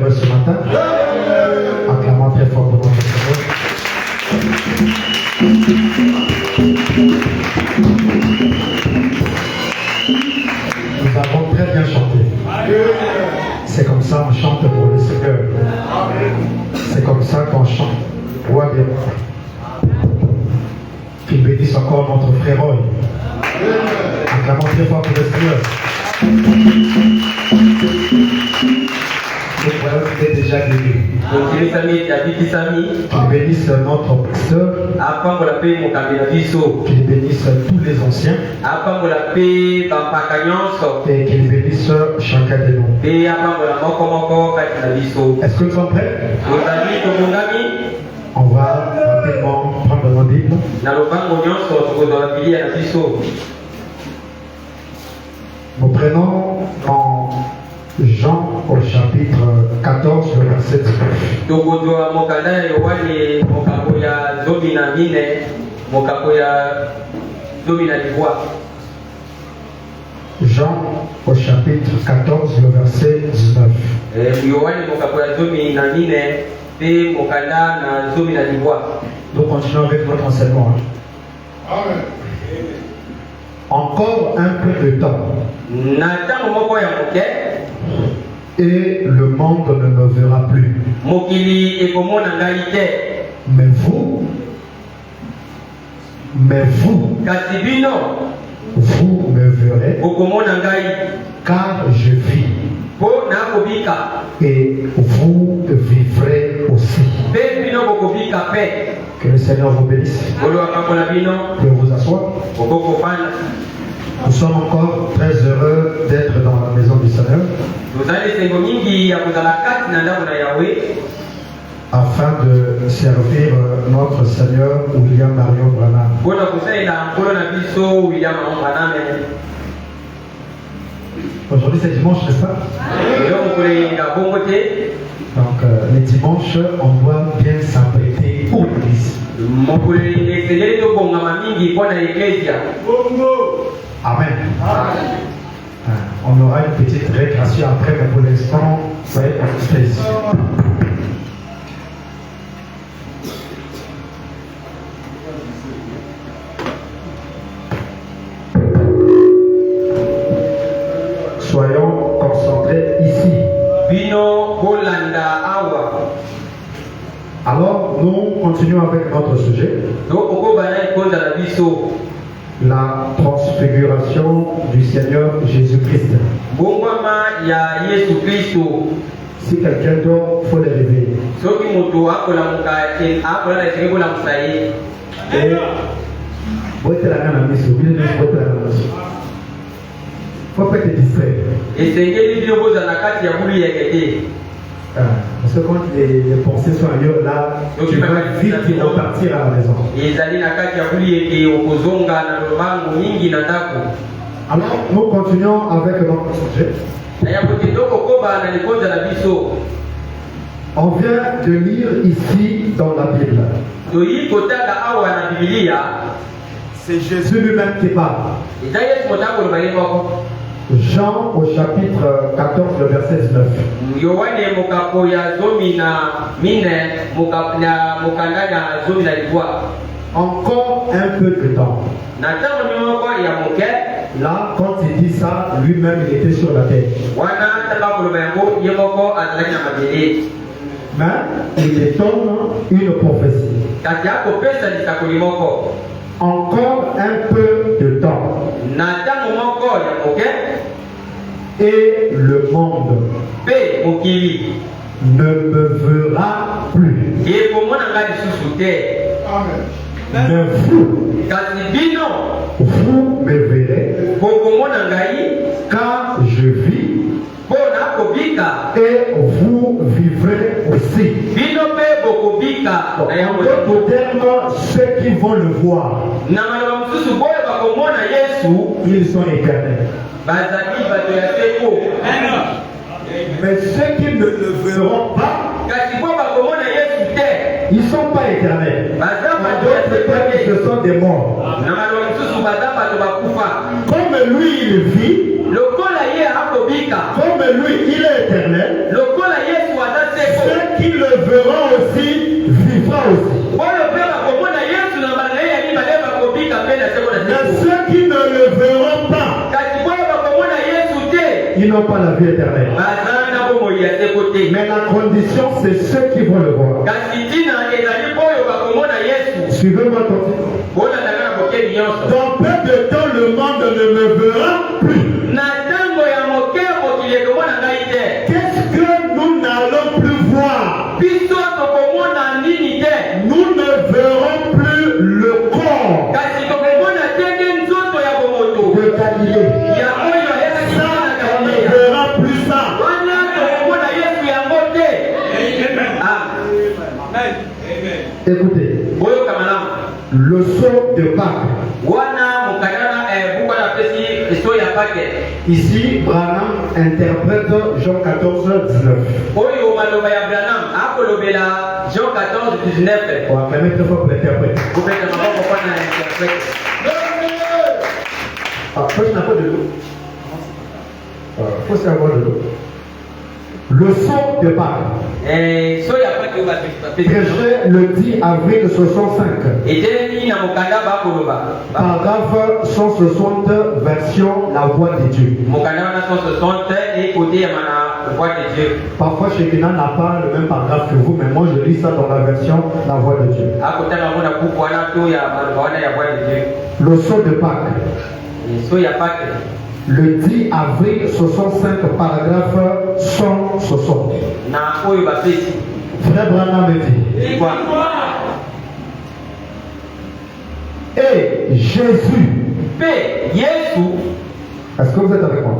heureux ce matin. Acclamons très fort pour notre Seigneur. Nous avons très bien chanté. C'est comme ça qu'on chante pour le Seigneur. C'est comme ça qu'on chante. Roi des rois. Qu'il bénisse encore notre frère Roy. Acclamons très fort pour le Seigneur. Nous voyons qu'il est déjà guéri. Qu'il bénisse notre pasteur. Qu'il bénisse tous les anciens. Et qu'il bénisse chacun de nous. Est-ce que nous sommes prêts? On va rapidement prendre nos Bibles. Nous prenons dans Jean au chapitre 14, le verset 19. Jean au chapitre 14, le verset 19. Nous continuons avec notre enseignement. Amen. Encore un peu de temps. Et le monde ne me verra plus. Mais vous, vous me verrez, car je vis. Et vous vivrez aussi. Que le Seigneur vous bénisse. Vous pouvez vous asseoir. Nous sommes encore très heureux d'être dans la maison du Seigneur. Afin de servir notre Seigneur William Marion Branham. Aujourd'hui c'est dimanche, n'est-ce pas? Donc les dimanches, on doit bien s'apprêter pour l'église. Amen. On aura une petite récréation après, mais pour l'instant, soyez concentrés ici. Soyons concentrés ici. Alors, nous continuons avec notre sujet. La transfiguration du Seigneur Jésus-Christ. Si quelqu'un dort, il faut le réveiller. Et faut pas être distrait. Parce que quand les pensées sont ailleurs, là, tu vas vite repartir à la maison. Alors, nous continuons avec notre sujet. On vient de lire ici dans la Bible. C'est Jésus lui-même qui parle. Jean au chapitre 14, le verset 19. Encore un peu de temps. Là, quand il dit ça, lui-même il était sur la terre. Mais il détonne une prophétie. Encore un peu de temps. Et le monde ne me verra plus. Amen. Mais vous me verrez, car je vis, et vous vivrez aussi. En d'autres termes, ceux qui vont le voir, ils sont éternels. Mais ceux qui ne le verront pas, ils ne sont pas éternels. En d'autres termes, ce sont des morts. Comme lui, il vit, comme lui, il est éternel, le verront aussi vivra aussi. Mais ceux qui ne le verront pas, ils n'ont pas la vie éternelle. Mais la condition, c'est ceux qui vont le voir. Suivez-moi continuez. Dans peu de temps, le monde ne me verra plus. Qu'est-ce que nous n'allons plus voir? Nous ne verrons plus le corps de Galilée. Ça, on ne verra plus ça. Écoutez, le saut de Pâques. Ici, Branham interprète Jean 14, 19. Jean 14, 19. On va même mettre fois pour l'interpréter. Ah, faut que je n'ai pas de l'eau. Faut savoir de l'eau. Le saut de Pâques. Prêché le 10 avril 65. Paragraphe 160, version La Voix de Dieu. Parfois, chez Kina n'a pas le même paragraphe que vous, mais moi je lis ça dans la version La Voix de Dieu. Le saut de Pâques. Le 10 avril 65, paragraphe 160. Frère Branham dit. Et Jésus. Est-ce que vous êtes avec moi?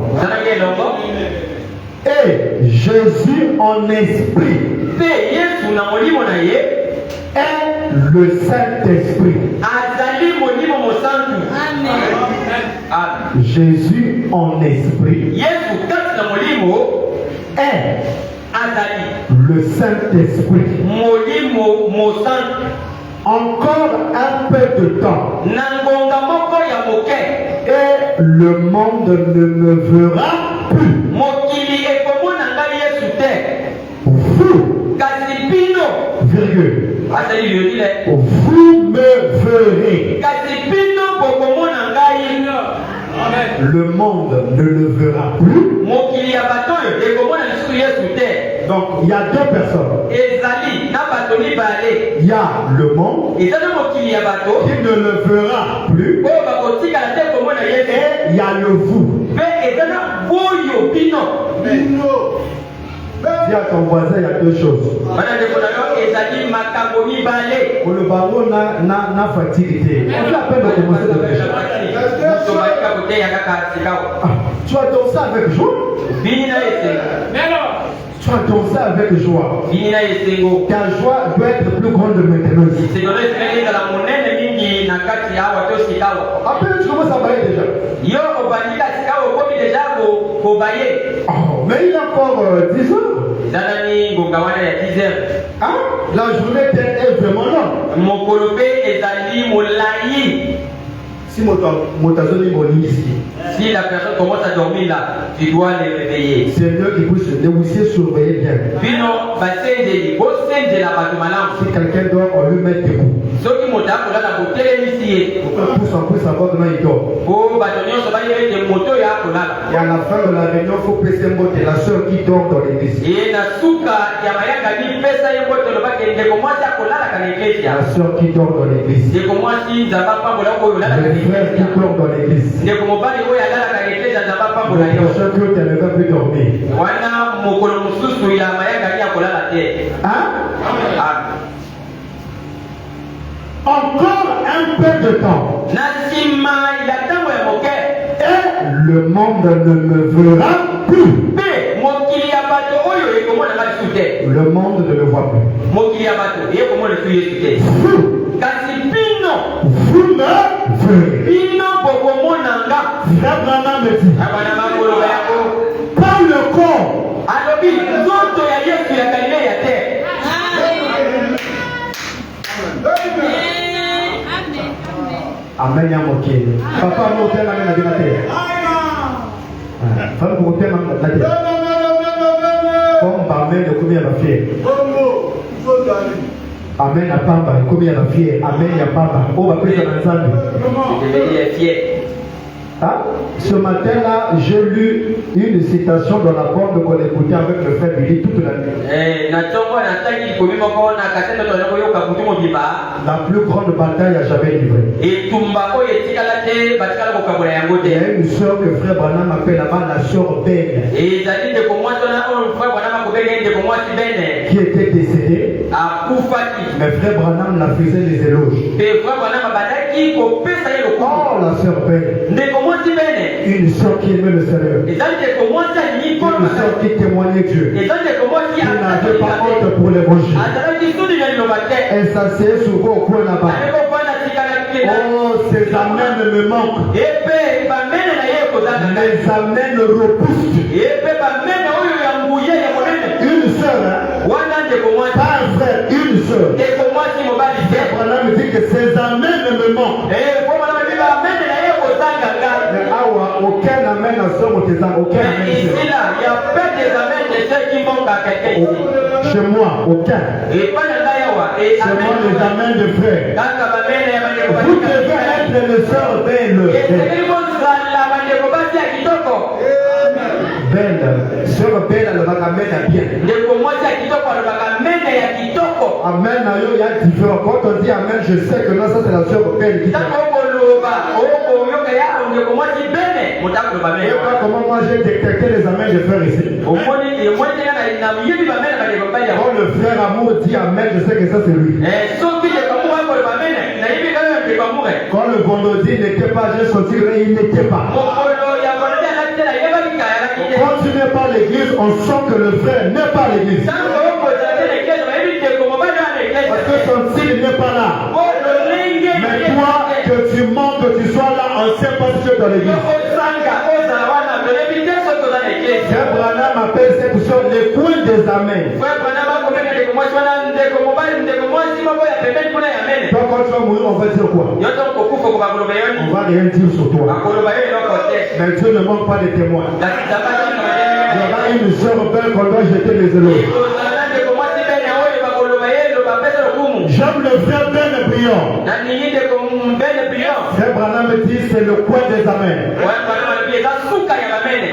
Et Jésus en esprit est le Saint-Esprit. Jésus en esprit est le Saint-Esprit. Encore un peu de temps et le monde ne me verra plus. Vous, virgule, vous me verrez. Le monde ne le verra plus. Donc il y a deux personnes. Il y a le monde qui ne le verra plus. Et il y a le vous. Dis à ton voisin, il y a deux choses. Pour le baron n'a fatigué. On fait la peine de commencer de prêcher. Tu as dansé avec joie. Tu as dansé avec joie. Ta joie doit être plus grande maintenant. Après, tu commences à bailler déjà. Oh, mais il y a encore 10 heures. Hein? La journée est vraiment longue. Si la personne commence à dormir là, tu dois les réveiller. C'est mieux que vous surveillez bien. Si quelqu'un dort, on lui met debout. Pour qu'on puisse savoir comment il dort. Et à la fin de la réunion, il faut presser un mot de la soeur qui dort dans l'église. La soeur qui dort dans l'église. Le frère qui dort dans l'église. Le prochain que tu ne vas plus dormir. Hein? Encore un peu de temps. Et le monde ne me verra plus. Le monde ne le voit plus. Vous me verrez. Par le corps. Amen. Papa, nous t'aimons la terre. Femme, vous t'aimons la terre. Comme par main de combien va faire. Amen à papa, comme il y a la fière. Amen à papa. Oh, va plus dans l'ensemble. Je devenais fier. Ah, ce matin-là, j'ai lu une citation dans la forme qu'on écoutait avec le frère Billy toute la nuit. La plus grande bataille à jamais livrée. Il y a une soeur que frère Branham appelle là-bas la soeur Ben, qui était décédée. Mais frère Branham la faisait les éloges. Oh, la soeur Ben. Une soeur qui aimait le Seigneur. Une soeur qui témoignait Dieu. Qui n'avait pas honte pour l'évangile. Elle s'asseyait souvent au coin là-bas. Oh, ces amens me manquent. Les amens repoussent. Une sœur, pas un frère, une sœur. Frère me dit que ces amens me manquent. Aucun amène à son aucun amène. Ici là, il y a pas des amènes de ceux qui manquent à quelqu'un ici. Chez moi, aucun. Et pas de d'ailleurs. Chez moi, les amènes de frères. Vous devez être les sœurs belles. Belle, sœur belle, elle va t'amener à bien. Amen, il y a différents. Quand on dit amen, je sais que là, ça c'est la sœur belle qui t'amène. Et comment moi j'ai détecté les amens de frères ici. Quand le frère amour dit amen, je sais que ça c'est lui. Quand le vendredi n'était pas, j'ai senti que il n'était pas. Quand tu n'es pas à l'église, on sent que le frère n'est pas à l'église. Parce que son signe n'est pas là. Mais toi, que tu manques, que tu sois là, on ne sait pas si tu es dans l'église. Frère Branham appelle cette chose les coins des amens. Toi, quand tu vas mourir, on va dire quoi? On va rien dire sur toi. Mais Dieu ne manque pas de témoins. Il y aura une sœur belle qu'on doit jeter les éloges. J'aime le frère Ben Brion. Frère Branham me dit c'est le coin des amens.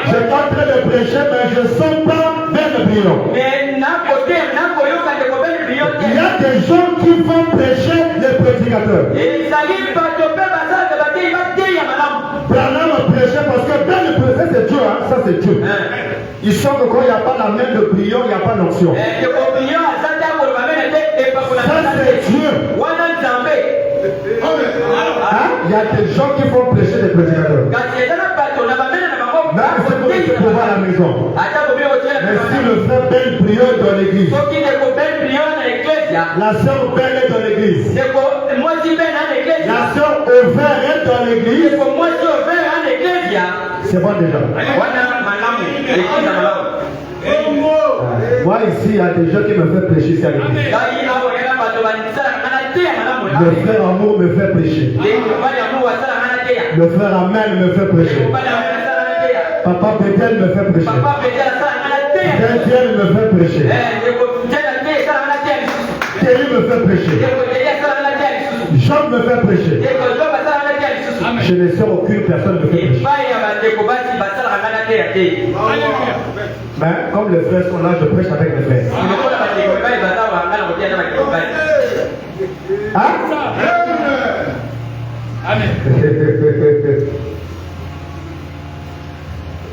Je suis en train de prêcher, mais je ne sens pas Ben Brion. Il y a des gens qui vont prêcher les prédicateurs. Branham prêchait parce que Ben le prêchait, c'est Dieu, hein? Ça c'est Dieu. Ils sentent que quand il n'y a pas la main de Brion, il n'y a pas d'onction. Ça c'est Dieu. Hein? Il y a des gens qui vont prêcher les prédicateurs. Mais c'est pour se trouver à la maison. Mais si le frère Ben Brion est dans l'église, la sœur Ben est dans l'église, la sœur Ouvert est dans l'église, c'est bon déjà. Moi ici, il y a des gens qui me font prêcher ici à l'église. Le frère Amour me fait prêcher. Le frère Amel me fait prêcher. Papa Pétel me fait prêcher. Dentiel me fait prêcher. Thierry me fait prêcher. Jean me fait prêcher. Je ne sais aucune personne me fait prêcher. Mais comme les frères sont là, je prêche avec les frères. Hein? Amen.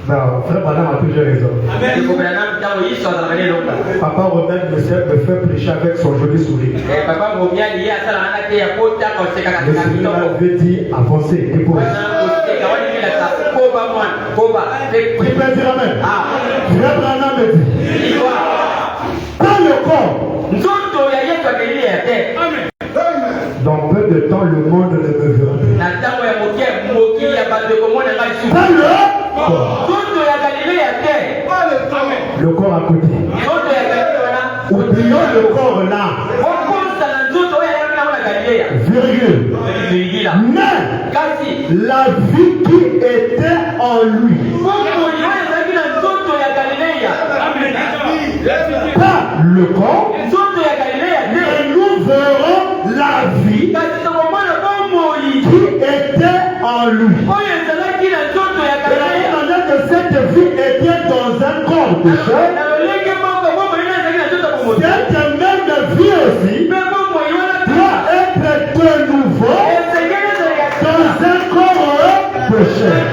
Non, frère Madame a toujours raison. Papa Robert me fait prêcher avec son joli sourire. Le Seigneur avait dit avancer, dépose. Tu peux dire amen. Frère Branham me dit pas le corps. Dans peu de temps, le monde ne me verra plus. Pas le corps. Le corps à côté. Oublions le corps là. Virgule. Mais la vie qui était en lui. Pas le corps. en lui. Et la même manière que cette vie était dans un corps de chair, cette même vie aussi doit être de nouveau dans un corps de chair.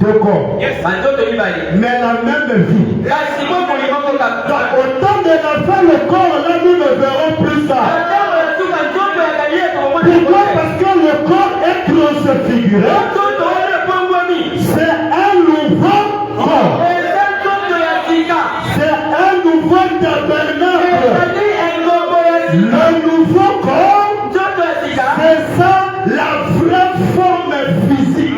Deux corps. Mais la même vie. Donc, au temps de la fin, le corps là, nous ne verrons plus ça. Pourquoi? Parce que le corps est transfiguré. C'est un nouveau corps. C'est un nouveau tabernacle. Le nouveau corps, c'est ça la vraie forme physique.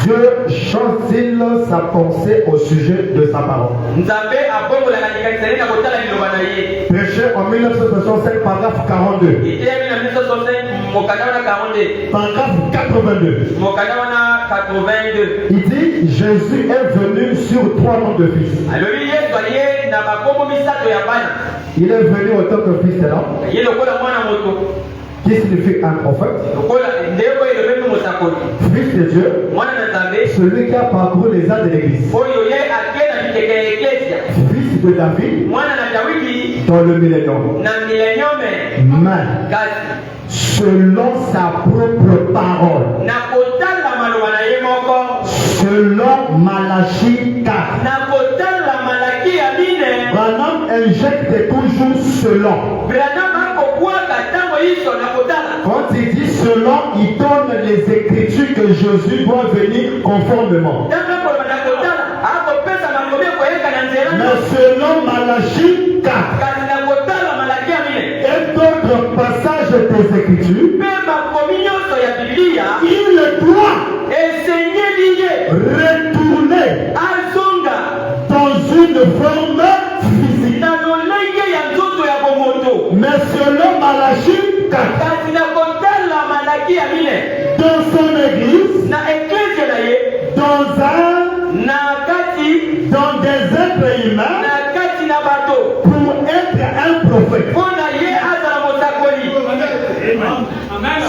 Dieu chancelle sa pensée au sujet de sa parole. Prêché en 1965, paragraphe 42. Paragraphe 82. Il dit Jésus est venu sur 3 noms de fils. Il est venu en tant que fils de l'homme, qui signifie un prophète, fils de Dieu, celui qui a parcouru les âges de l'église, fils de David, dans le millénium, mais selon sa propre parole, selon Malachie 4. Branham injecte toujours selon. Quand il dit selon, il donne les écritures que Jésus doit venir conformément. Mais selon Malachie 4 et d'autres passages des écritures, il doit retourner dans une forme physique. Mais selon Malachie 4, dans son église, dans des êtres humains, pour être un prophète.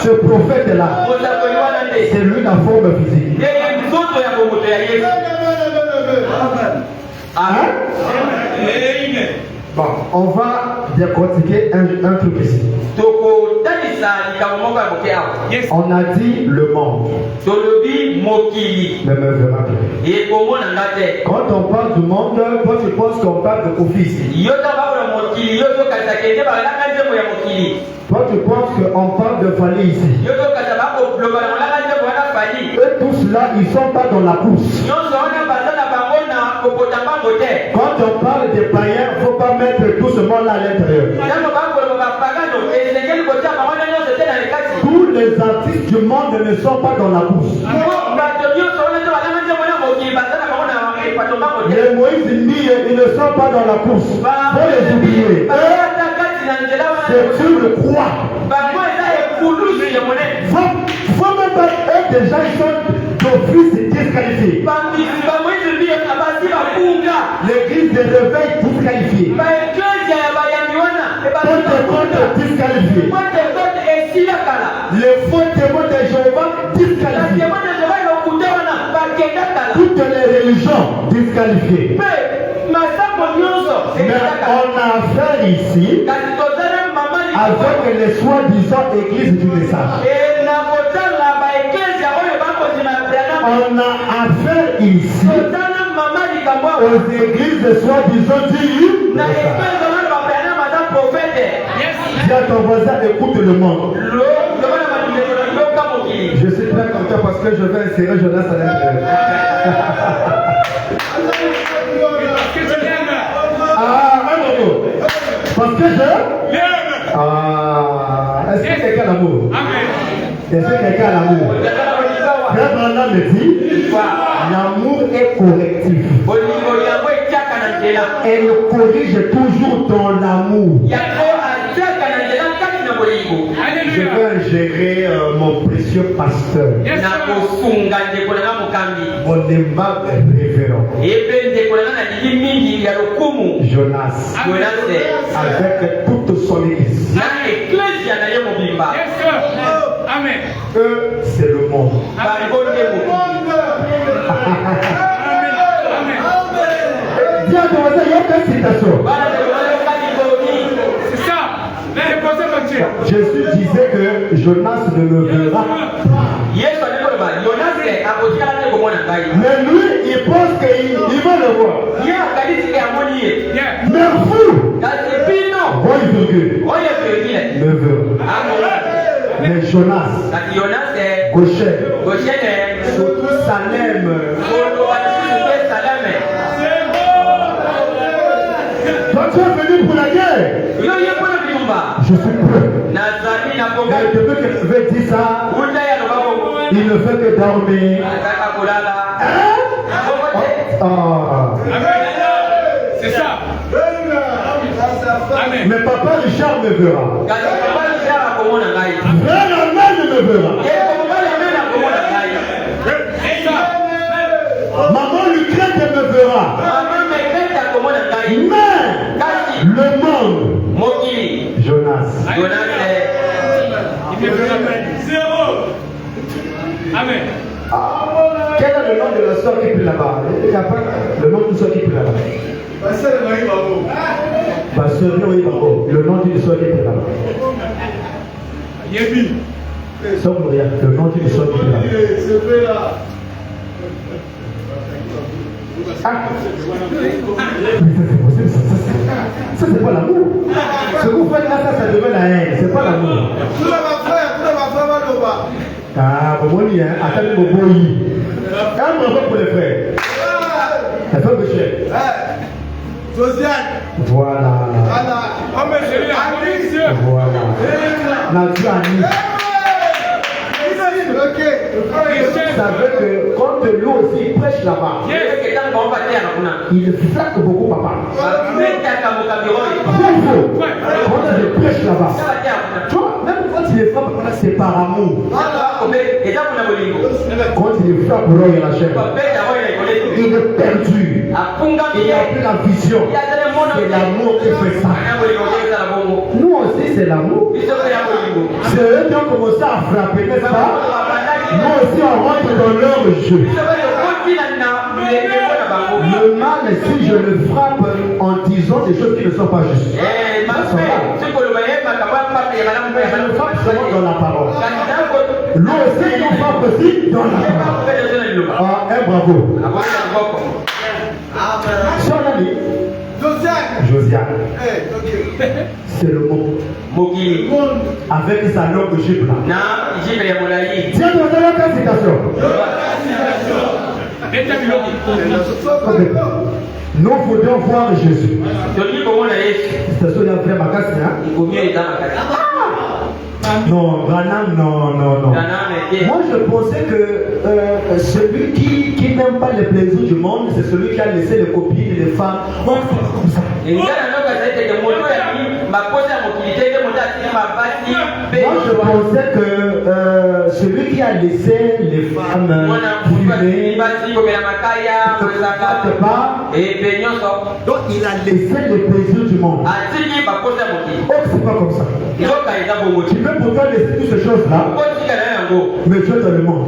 Ce prophète-là, c'est lui la forme physique. Hein? Bon, on va décortiquer un truc ici. On a dit le monde. Ne me verra plus. Quand on parle du monde, toi tu penses qu'on parle de office. Toi tu penses qu'on parle de famille ici. Et tous là, ils ne sont pas dans la course. Quand on parle des païens, il ne faut pas mettre tout ce monde là à l'intérieur. Tous les artistes du monde ne sont pas dans la course. Les Moïse Ndiye, ils ne sont pas dans la course. Il faut les oublier. C'est sur le croix. Faut même pas eux déjà, ils sont d'office disqualifiés. L'église de réveil disqualifiée. Pentecôte disqualifié. Les faux témoins de Jéhovah disqualifiés. Toutes les religions disqualifiées. Mais on a affaire ici avec les soi-disant églises du message. On a affaire ici aux églises de soi-disant du message. Dis à ton voisin, écoute le monde. Je suis très content parce que je vais insérer Jonas à l'intérieur. Parce que je est-ce que quelqu'un a l'amour? Est-ce que quelqu'un a l'amour? Frère Branham me dit, l'amour est correctif. Elle corrige toujours ton amour. Je veux gérer mon précieux pasteur, mon aimable révérend. Jonas, avec toute son église. Amen. Eux, c'est le monde. Dis à ton voisin, il y a quelle citation? C'est ça. Jésus disait que Jonas ne le verra pas. Mais lui, il pense qu'il va le voir. Mais vous, voyez ne verra. Mais Jonas, Goshen, surtout Salem. Toi, tu es venu pour la guerre. Je suis prêt. Mais depuis que je vais dire ça, il ne fait que dormir. Hein? C'est ça. Amen. Mais papa Richard me verra. Frère Amen me verra. Maman Lucrèce me verra. Mais le monde, Jonas. Il me verra. Zéro. Amen. Quel est le nom de la soeur qui prie là-bas? Il n'y a pas le nom de soeur qui prie là-bas. Pasteur Noé Babo. Le nom d'une soeur qui prie là-bas. Yébi. Soeur Mouria, le nom d'une soeur qui prie là-bas. Ça c'est pas l'amour. Ce que vous faites là, ça devient la haine. C'est pas l'amour. Ah, bon, attendez mon boy. Un bravo pour les frères. Ça fait que cher. Josiane. Voilà. Voilà. La Dieu a mis. Ça veut que quand l'eau aussi prêche là-bas, il flaque beaucoup papa. Quand il prêche là-bas, tu vois, même quand il est frappe, c'est par amour. Quand il est frappe pour l'eau et la chair, il est perdu. Il n'a plus la vision. C'est l'amour qui fait ça. Nous aussi, c'est l'amour. C'est eux qui ont commencé à frapper, n'est-ce pas? Nous aussi, on rentre dans leur jeu. Le mal, si je le frappe en disant des choses qui ne sont pas justes, je le frappe seulement dans la parole. Lui aussi, il frappe aussi dans la parole. Ah, un bravo. Son ami, Josiane, c'est le mot. Avec sa langue Gibla. Tiens, nous avons quelle citation? Nous voudrions voir Jésus. Citation de la frère Makassi, hein? Non, Branham, non. Moi, je pensais que celui qui n'aime pas les plaisirs du monde, c'est celui qui a laissé les copines et les femmes. Moi, comme ça. Moi, je pensais que celui qui a laissé les femmes fumer, donc il a laissé les plaisirs du monde. Oh, c'est pas comme ça. Tu peux pourtant laisser toutes ces choses-là, mais tu es dans le monde.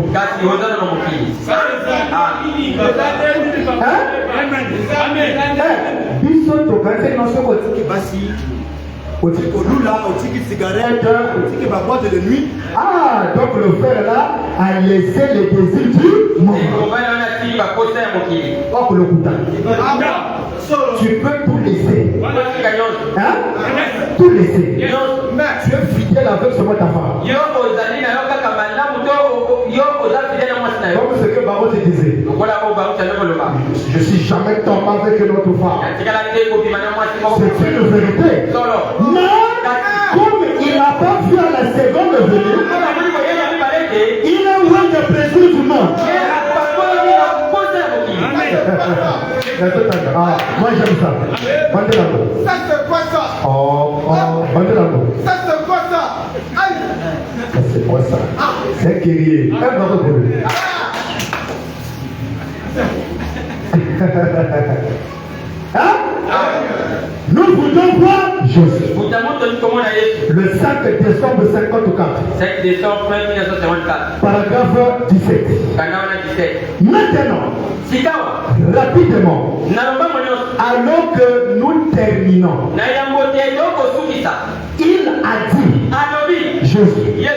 Ah, donc le frère là a laissé les désirs du monde. Oh, le tu peux tout laisser. Hein? Tout laisser. Mais tu es fidèle avec ce mot ta femme. Comme ce que Baron te disait. Je suis jamais tombé avec une autre femme. C'est une vérité. Mais comme il n'a pas vu à la seconde venue, il a eu des plaisirs du monde. Ah, moi j'aime ça. Bandez la main. Ça c'est quoi ça? Bandez la main. Ça c'est quoi ça? Aïe. Ça c'est quoi ça? C'est un guerrier. Un bravo pour lui. Nous voulons voir Jésus. Utamuta comment na Yesu. Le 5 décembre 54. 5 décembre 1954. Paragraphe 17. Kanaona 17. Maintenant, Sikawa. rapidement, Nalomba monyo. alors que nous terminons, Na yambote yoko sukisa. il a dit, Alobi. Jésus, Yes.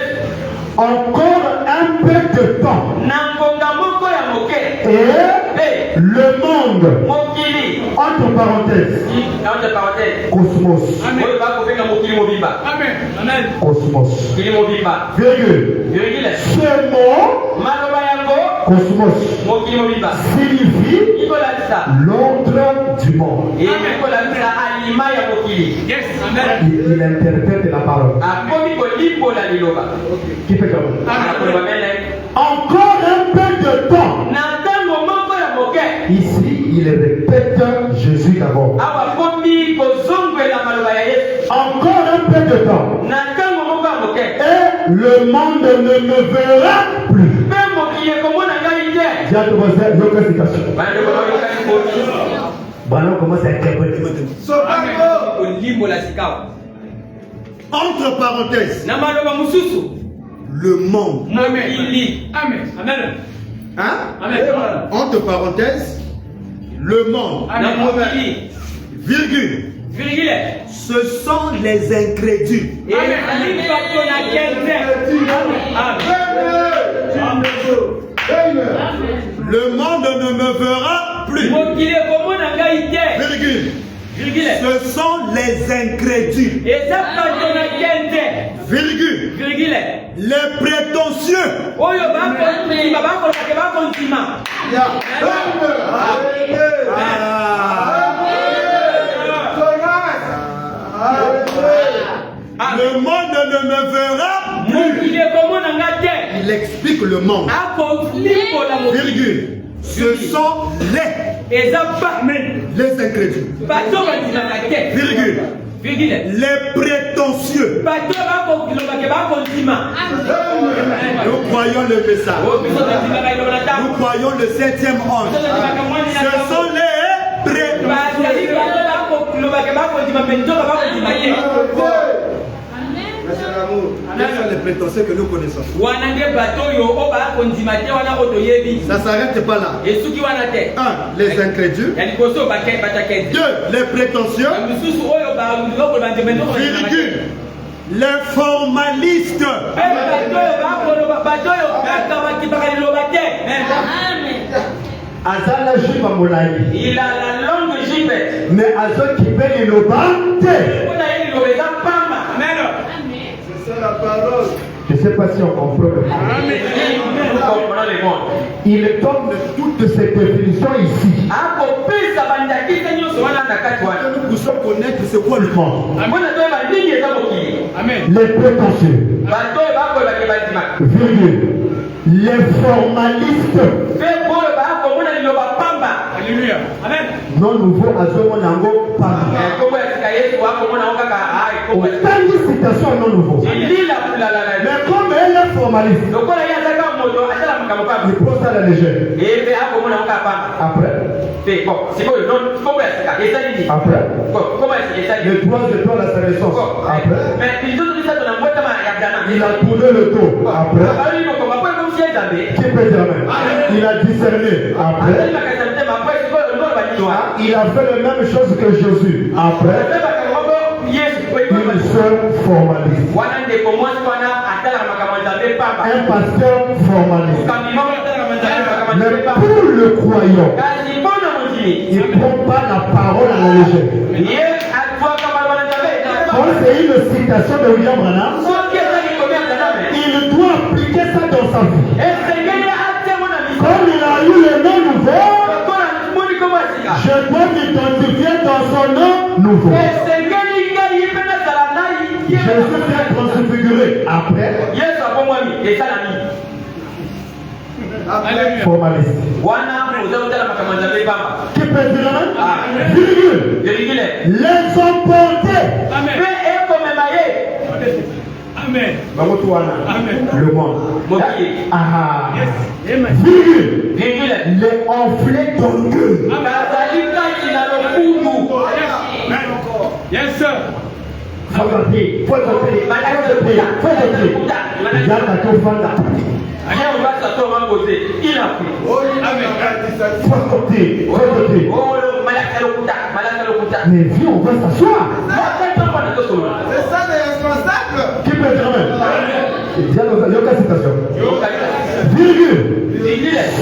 encore un peu de temps Nangonga moko ya moke. et le monde, Mokili. entre parenthèses, Entre parenthèses. cosmos, Oyo bakopeka mokili mobimba. Amen. Amen. cosmos, Mokili mobimba. virgule, Virgule. ce mot, Maloba yango. cosmos, Mokili mobimba. signifie Ikolabisa. l'ordre du monde. Et ikolabisa alima ya mokili. Yes. Amen. Il interprète la parole. Akomi kolimbola liloba. Qui fait comme ça? Akoloba mele. Encore un peu de temps. Na ntango moko ya moke. Ici, il répète Jésus d'abord. Awa komi kozongwela maloba ya Yesu. Encore un peu de temps. Na ntango moko ya moke. Et le monde ne me verra plus. Mpe mokili ekomona ngai te. J'ai attendu une citation. Bande koyoka komi. Voilà, on commence à interpréter maintenant. Sobango. Kolimbola sikawa. Entre parenthèses, Na maloba mususu. le monde. Mokili. Amen. Amen. Hein? Amen. Entre parenthèses, le monde. Na mokili. Virgule. Virgule. Ce sont les incrédules. Ezali bato na kente. Le monde ne me verra plus. Mokili ekomona ngai te. Virgule. Virgule. Ce sont les incrédules. Eza bato na kente. Virgule. Virgule. Les prétentieux. Oyo bakontima bakolake bakontima. Le monde ne me verra plus. Mokili ekomona nga te. Il explique le monde. Akolimbola mokili. Virgule. Ce sont Eza bamen. les incrédules. Bato bandimaka te. Virgule. Virgule. Les prétentieux. Bato bakolobake bakontima. Nous croyons le message. O biso tondimaka eloko na Nous ntango. croyons le 7e ange. Biso tondimaka mwani na Ce ntango. sont les Bazali prétentieux. bato bakolobake bakondima mpe nzoka bakondima te. Quels sont les prétentieux que nous connaissons? Wana nde bato oyo o bakondima te wana oyo toyebi. Ça ne s'arrête pas là. Esuki wana te. 1. Les incrédules. Ya liboso batakende. 2. Les prétentieux. Misusu oyo biloko bandima nzoko bandimaka te. Virgule. Les formalistes. Mpe bato oyo bakoloba bato oyo kaka bakipaka liloba te. Azala jiba molai. Il a la langue gibet. Mais azo kipe liloba te. Mpona ye liloba eza pamba. C'est ça la parole. Je ne sais pas si on comprend le monde. Nous comprenons le monde. Il donne toutes ces définitions ici. Akopesa bandakisa nyonso wana na kati wana. Nous puissions connaître c'est quoi le monde. Mpona toyeba ndenge eza mokili. Amen. Les prétentieux. Bato oyo bakolobaki bandimaka. Virgule. Les formalistes. Mpe oyo bakomona liloba pamba. Alléluia. Amen. Non nouveau azomona yango pamba. Kombo ya sika Yesu akomona ngo kaka kombo ya sika. Autant de citations non nouveau. Lila kulala. Mais comme elle est formaliste, Lokola ye azalaka moto asala makambo pamba. il prend ça à la légère. Mpe akomona ngo kaka pamba. Après, Mpe bon sikoyo kombo ya sika ezali nini? après, Kombo ya sika ezali nini? les trois étoiles à sa naissance. Après, Mais biso tolisa tona mbotama ya dana. il a tourné le dos. Après, Abali moko mapo comme si ezambe. qui peut dire amen? Il a discerné. Après, Azali makasa mtema mapo sikoyo ngolo banywa. il a fait la même chose que Jésus. Après, une seule formaliste. Wana ndeko mwasi wana atala makambo nzambe pamba. Un pasteur formaliste. Kambi moko atala makambo Mais nzambe pamba. pour le croyant, Kasi mpona motimi. il ne prend pas la parole à la légère. Ye atwaka malwa nzambe. Quand c'est une citation de William Branham, Soki ezali komia nzambe. il doit appliquer ça dans sa vie. Esengeli atemo na miso. Comme il a eu le nom nouveau, Mpona moni kombo ya sika. je dois m'identifier dans son nom nouveau. Esengeli ngai mpe nazala nai. Jésus s'est transfiguré. Après, Yesu abongwami ezala nini? Alléluia. formaliste. Wana oza kotala makambo nzambe pamba. Qui peut dire amen? Ah. Virgule. Virgule. Les emportés. Amen. Mpe ekomema ye. Amen. Bamotouana. Amen. Le monde. Mokili. Ah. Yes. Amen. Virgule. Virgule. Les enflés d'orgueil. Bazali kati na lokumu. Amen. Yes, sir. Faut entrer. Faut entrer. Faut entrer. Il y a ta confanda. Rien on va s'attendre à poser. Il a pris. Amen. Faut entrer. Faut entrer. Oh, le malaka le kuta. Mais viens, on va s'asseoir. C'est ça les responsables. Qui peut dire même? Il y a aucune citation. Virgule.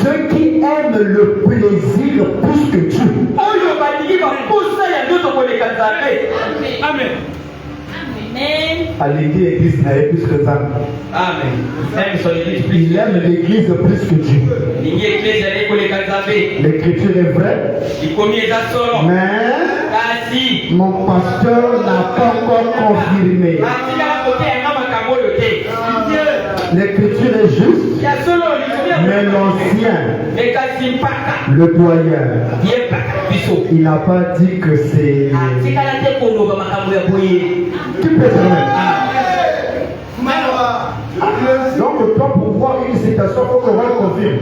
Ceux qui aiment le plaisir plus que Dieu. Amen. À l'église, il n'avait plus que ça. Amen. Même son église plus. Il aime l'église plus que Dieu. L'écriture est vraie. Mais mon pasteur n'a pas encore confirmé. L'écriture est juste. Mais l'ancien, le doyen, il n'a pas dit que c'est. Tu peux dire donc, toi, pour voir une citation, il faut qu'on va le confirmer.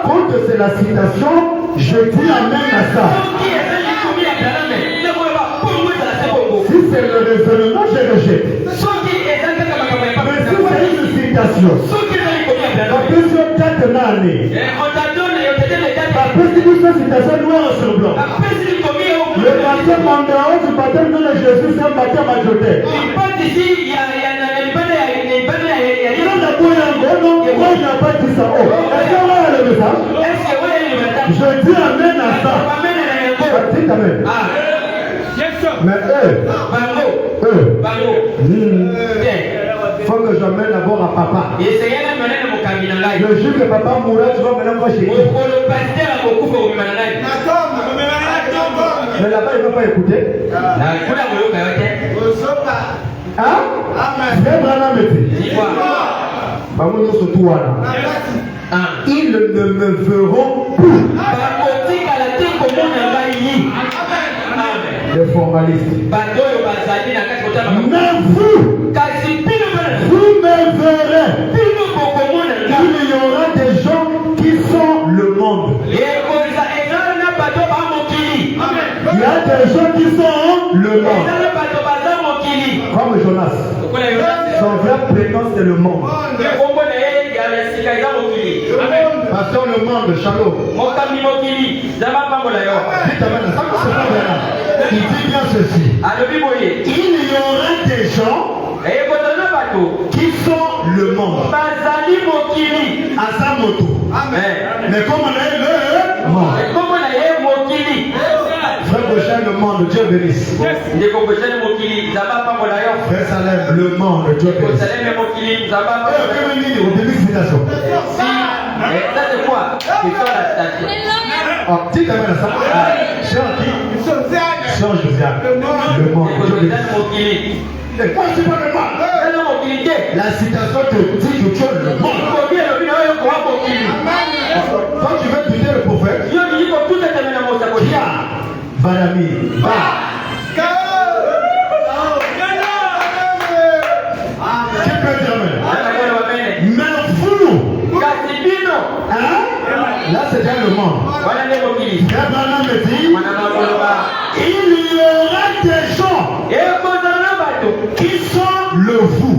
Quand c'est la citation, je dis amen à ça. Si c'est le raisonnement, je rejette. Mais si c'est une citation, après sur 4 années, après si nous sommes citation noire sur blanc, le baptême mandant du baptême de Jésus, c'est un baptême majoritaire. Moi, je n'ai pas dit ça. Oh, est-ce qu'on va le message? Je dis amen à ça. Dites amen. Yes, sir. Mais faut que j'emmène d'abord à papa. Le jour que papa mourra, tu vas maintenant voir chez lui. Mais là-bas, il ne va pas écouter. Hein? Frère Branham était. Ils ne me verront plus. Les formalistes. Mais vous me verrez. Il y aura des gens qui sont le monde. Il y a des gens qui sont le monde. Comme Jonas. Son vrai prénom c'est le monde. Pasteur le monde, Shalom. Il dit bien ceci. Il y aura des gens qui sont le monde. Asamoto. Mais comme on est le monde. Frère Gauchin, le monde, Dieu bénisse. Frère Salem, le monde, Dieu bénisse. Au début de citation. Ça c'est quoi? Dites amen à ça. Cher qui? Cher Josiane. Le monde, Dieu bénisse. Mais quand tu parles de moi, la citation te dit que tu es le monde. Quand tu veux tuer le prophète, Barami, va. Qui peut dire amen? Mais vous, hein? Là c'est bien le monde. Frère Branham me dit, il y aura des gens qui sont le vous.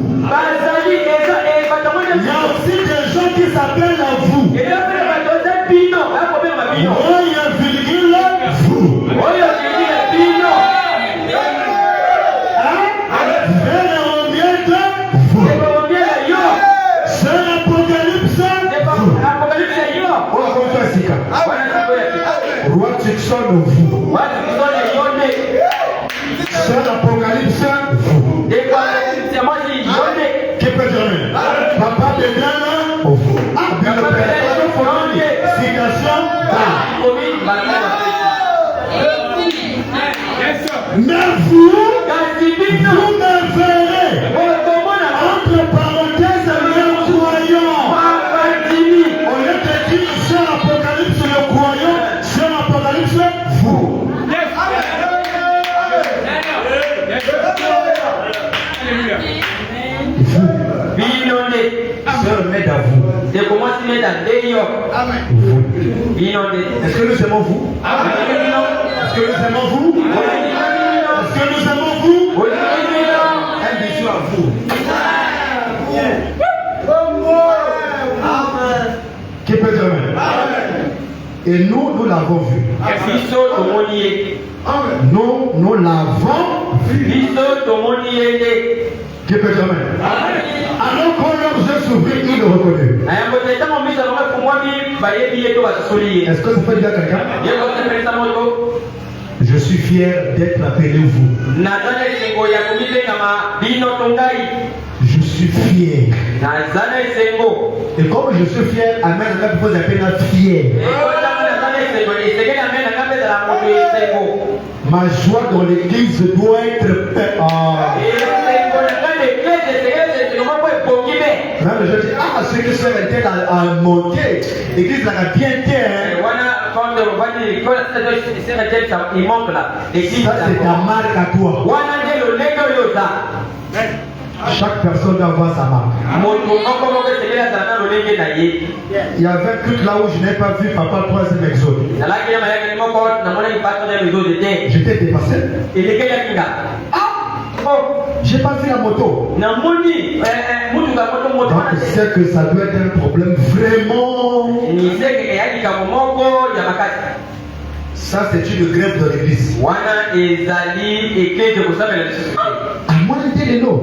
Il y a aussi des gens qui s'appellent la vous. Oh, il y a virgule vous. Roi Tixon, vous. C'est l'Apocalypse, vous. Qui peut dire papa de bien, vous. Bien le père, citation, mais vous me verrez. Entre parenthèses, le croyant. Au lieu de dire sur l'Apocalypse, le croyant, sur l'Apocalypse, vous. Sœur, m'aide à vous. Est-ce que nous aimons vous? que nous aimons vous? Est-ce que nous aimons vous? Un bisou à vous. Qui peut dire amen? Et nous l'avons vu. Nous l'avons vu. Qui peut dire amen? Alors quand leurs yeux s'ouvrirent, il le reconnut. Est-ce que vous pouvez dire à quelqu'un? Je suis fier d'être appelé vous. Je suis fier. Et comme je suis fier, amen, vous appelez fier. Ma joie dans l'église doit être même je dis, ceux qui sont restés à monter, l'église a bien terre. Ça, c'est ta marque à toi. Chaque personne doit avoir sa marque. Il y avait un culte là où je n'ai pas vu papa 3e exode. J'étais dépassé. J'ai pas vu la moto. Donc c'est que ça doit être un problème vraiment. Ça c'est une grève de l'église. À moins de l'eau.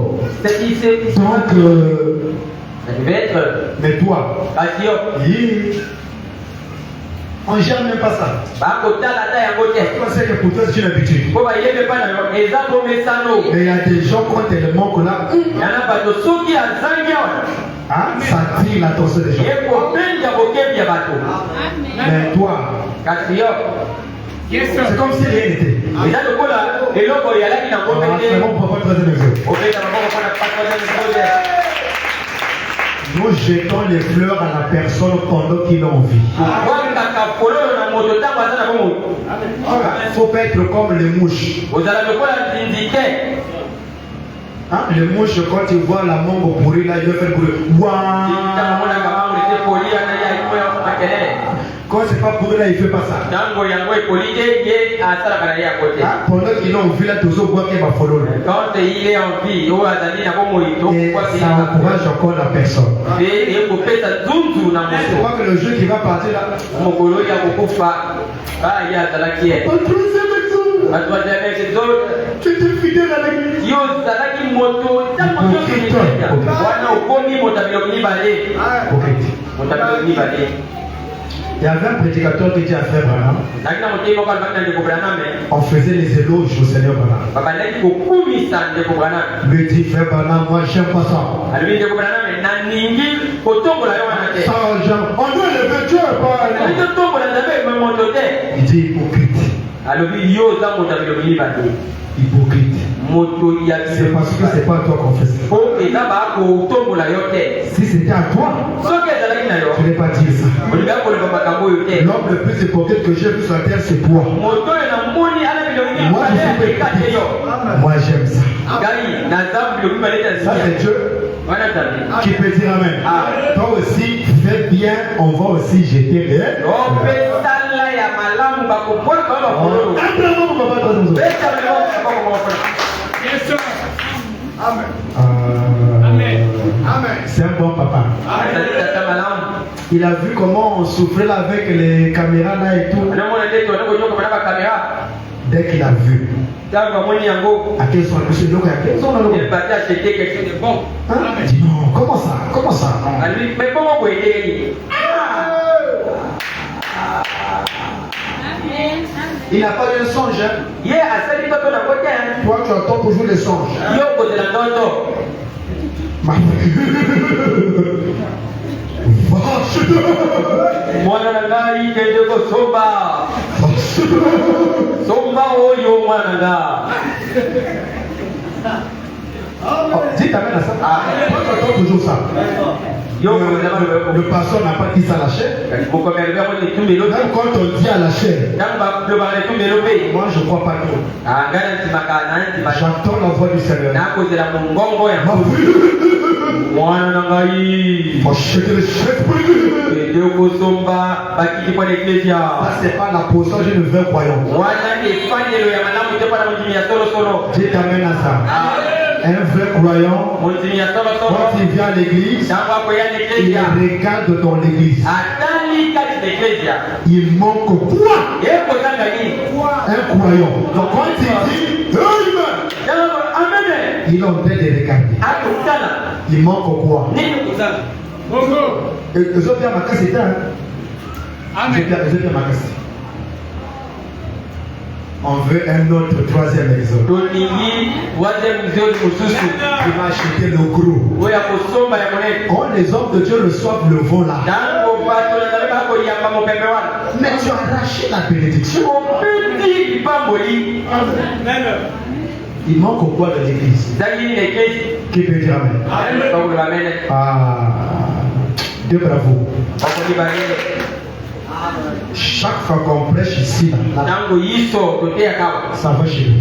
Donc mais toi, on ne gère même pas ça. Toi, c'est que pour toi, c'est une habitude. Mais il y a des gens qui ont tellement que là, ça tire l'attention des gens. Mais toi, c'est comme si rien n'était. Nous jetons les fleurs à la personne pendant qu'il a envie. Il ne faut pas être comme les mouches. Les mouches, quand ils voient la mangue pourrie, là, ils veulent faire brûler. Quand c'est pas pourri, là, il ne fait pas ça. Pendant qu'il est en vie, là, tous les bois qui va follow. Et ça encourage encore la personne. Je crois que le jeu qui va partir là. Tu étais fidèle à l'église. Il y avait un prédicateur qui dit à Frère Branham, on faisait les éloges au Seigneur Branham. Lui dit, Frère Branham, moi j'aime pas ça. On doit lever Dieu. Il dit hypocrite. Hypocrite. C'est parce que c'est pas à toi qu'on fait ça. Si c'était à toi, je n'ai pas dit ça. L'homme le plus hypocrite que j'ai vu sur la terre, c'est toi. Moi, j'aime ça. Ça, c'est Dieu qui peut dire amen. Toi aussi, fais bien, on va aussi jeter les. Amen. C'est un bon papa. Il a vu comment on souffrait là avec les caméras là et tout. Dès qu'il a vu. À quel sont les gens? Il dit non, comment ça? Comment ça? Il n'a pas eu un songe. Toi, tu entends toujours les songes. Dites amen à ça. Toi, tu entends toujours ça. Le pasteur n'a pas dit ça à la chair. Même quand on dit à la chair, moi je ne crois pas trop. J'entends la voix du Seigneur. Faut checker le chef. Ça, c'est pas la position d'une vraie croyante. Dieu t'amène à ça. Un vrai croyant, quand il vient à l'église, il regarde dans l'église. Il manque quoi? Un croyant. Donc quand il dit il est en train de regarder. Il manque quoi? Les autres ma casse c'est un. On veut un autre troisième exemple. Il va acheter le gros. Quand les hommes de Dieu reçoivent le vol là, mais tu as arraché la bénédiction. Il manque quoi de l'église? Qui peut dire amen? Dieu bravo. Chaque fois qu'on prêche ici, ça va chez nous.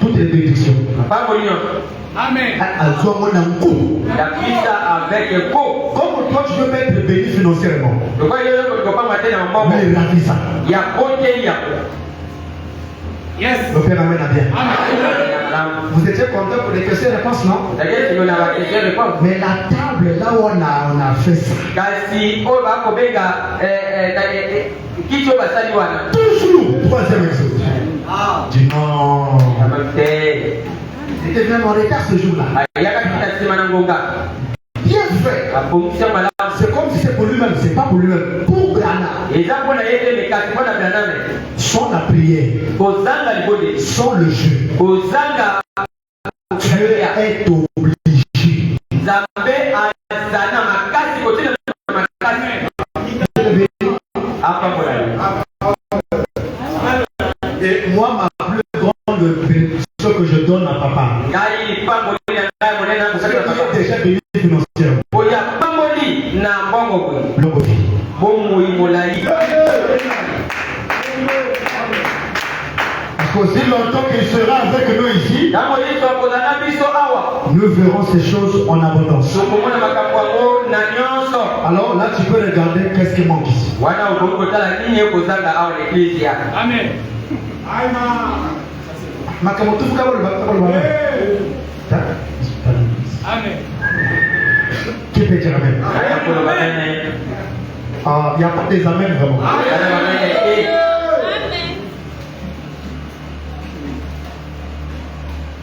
Toutes les bénédictions. Amen. Comme toi tu veux être béni financièrement, mais ravis ça. Yes. Le Père amène à bien. Amen. Vous étiez content pour les questions-réponses, non? Mais la table là où on a fait ça. Toujours troisième exemple. Dis non. C'était vraiment en retard ce jour-là. Bien fait. C'est comme si c'est pour lui-même, c'est pas pour lui-même. Pour Branham. Sans la prière, sans le jeûne, Dieu est obligé. Et moi, ma plus grande bénédiction que je donne à papa, il est déjà béni financièrement. Aussi longtemps qu'il sera avec nous ici, nous verrons ces choses en abondance. Alors là, tu peux regarder qu'est-ce qui manque ici. Amen. Amen. Qui peut dire amen? Il n'y a pas des amens vraiment.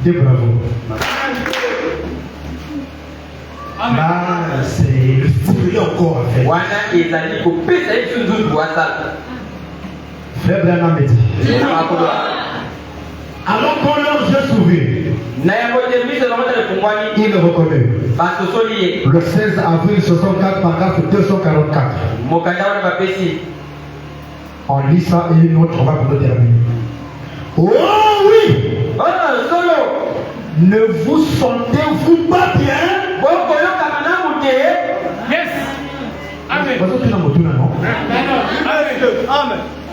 Dieu bravo. C'est le fourré encore à faire. Frère Branham me dit. Alors qu'on leur yeux s'ouvrir, il reconnaît. Le 16 avril 64, paragraphe 244. On lit ça et une autre, on va pour terminer. Oh oui! Ne vous sentez-vous pas bien? Yes. Amen.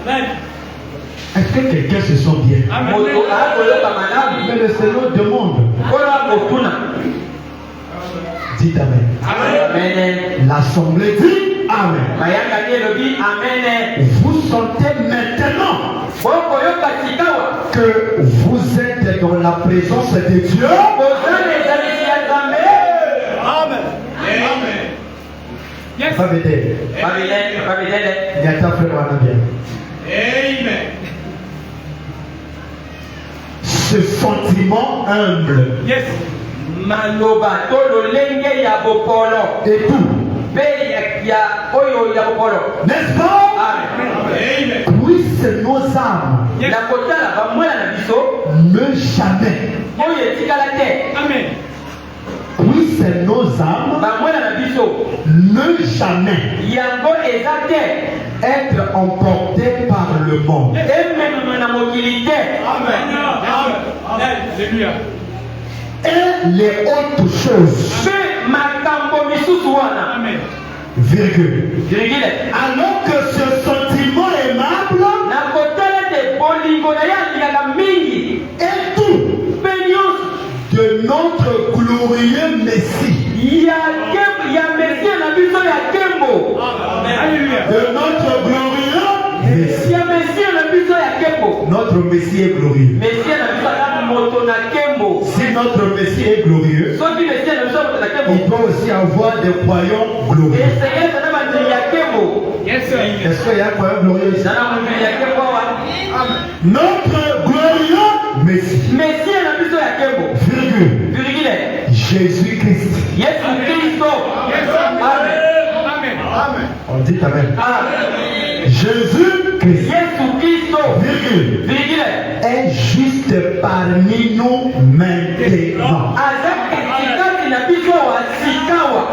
Amen. Est-ce que quelqu'un se sent bien? Amen. Mais le Seigneur demande. Dites amen. Amen. L'assemblée dit amen. Vous sentez maintenant que vous êtes dans la présence de Dieu. Amen. Amen. Yes. Pas bêter. Il y a ta frère bien. Amen. Ce sentiment humble. Yes. Et tout. N'est-ce pas? Amen. Puisse nos âmes Yes. ne jamais. Amen. Puisse nos âmes ne jamais être emportées par le monde. Amen. Alléluia. Et les autres choses. Amen. Virgule. Alors que ce sentiment aimable est tout de notre glorieux Messie. notre Messie est glorieux. Mesia na biso na moto na kembo. Si notre Messie est glorieux, Soki mesia na biso moto na kembo. il doit aussi avoir des croyants glorieux. Esengeli na bandeli ya kembo. Yes, sir. Est-ce qu'il y a un croyant glorieux ici? Na mondeli ya kembo wa. Notre glorieux Messie, Mesia na biso ya kembo. virgule, Virgule. Jésus-Christ. Yesu Kristo. Amen. Amen. On dit Amen. Amen. Jésus-Christ, Yesu Kristo. virgule, Virgule. est juste parmi nous maintenant. Aza katikati na biso wa sikawa.